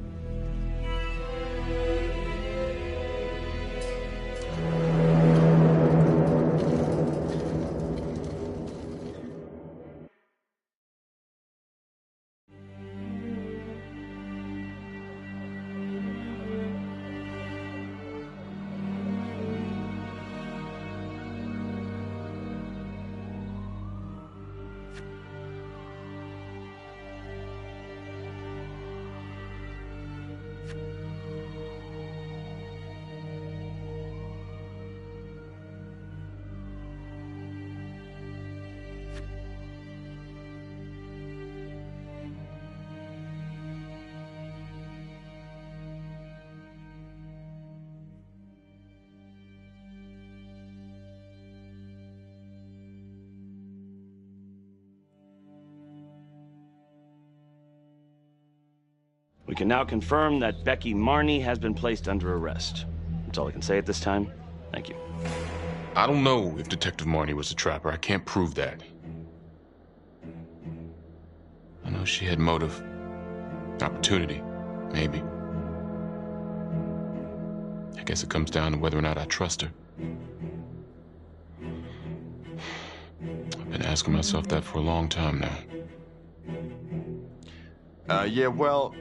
We can now confirm that Becky Marney has been placed under arrest. That's all I can say at this time. Thank you. I don't know if Detective Marney was a trapper. I can't prove that. I know she had motive. Opportunity, maybe. I guess it comes down to whether or not I trust her. I've been asking myself that for a long time now. Yeah, well,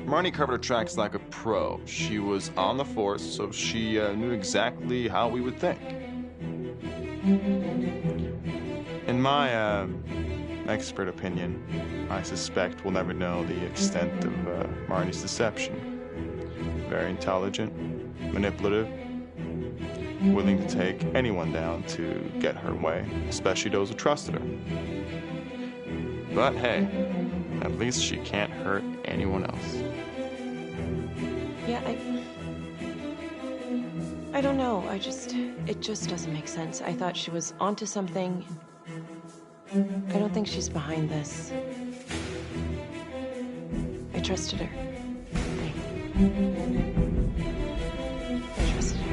Marney covered her tracks like a pro. She was on the force, so she knew exactly how we would think. In my expert opinion, I suspect we'll never know the extent of Marney's deception. Very intelligent, manipulative, willing to take anyone down to get her way, especially those who trusted her. But hey, at least she can't hurt anyone else. Yeah, I don't know. It just doesn't make sense. I thought she was onto something. I don't think she's behind this. I trusted her. I trusted her.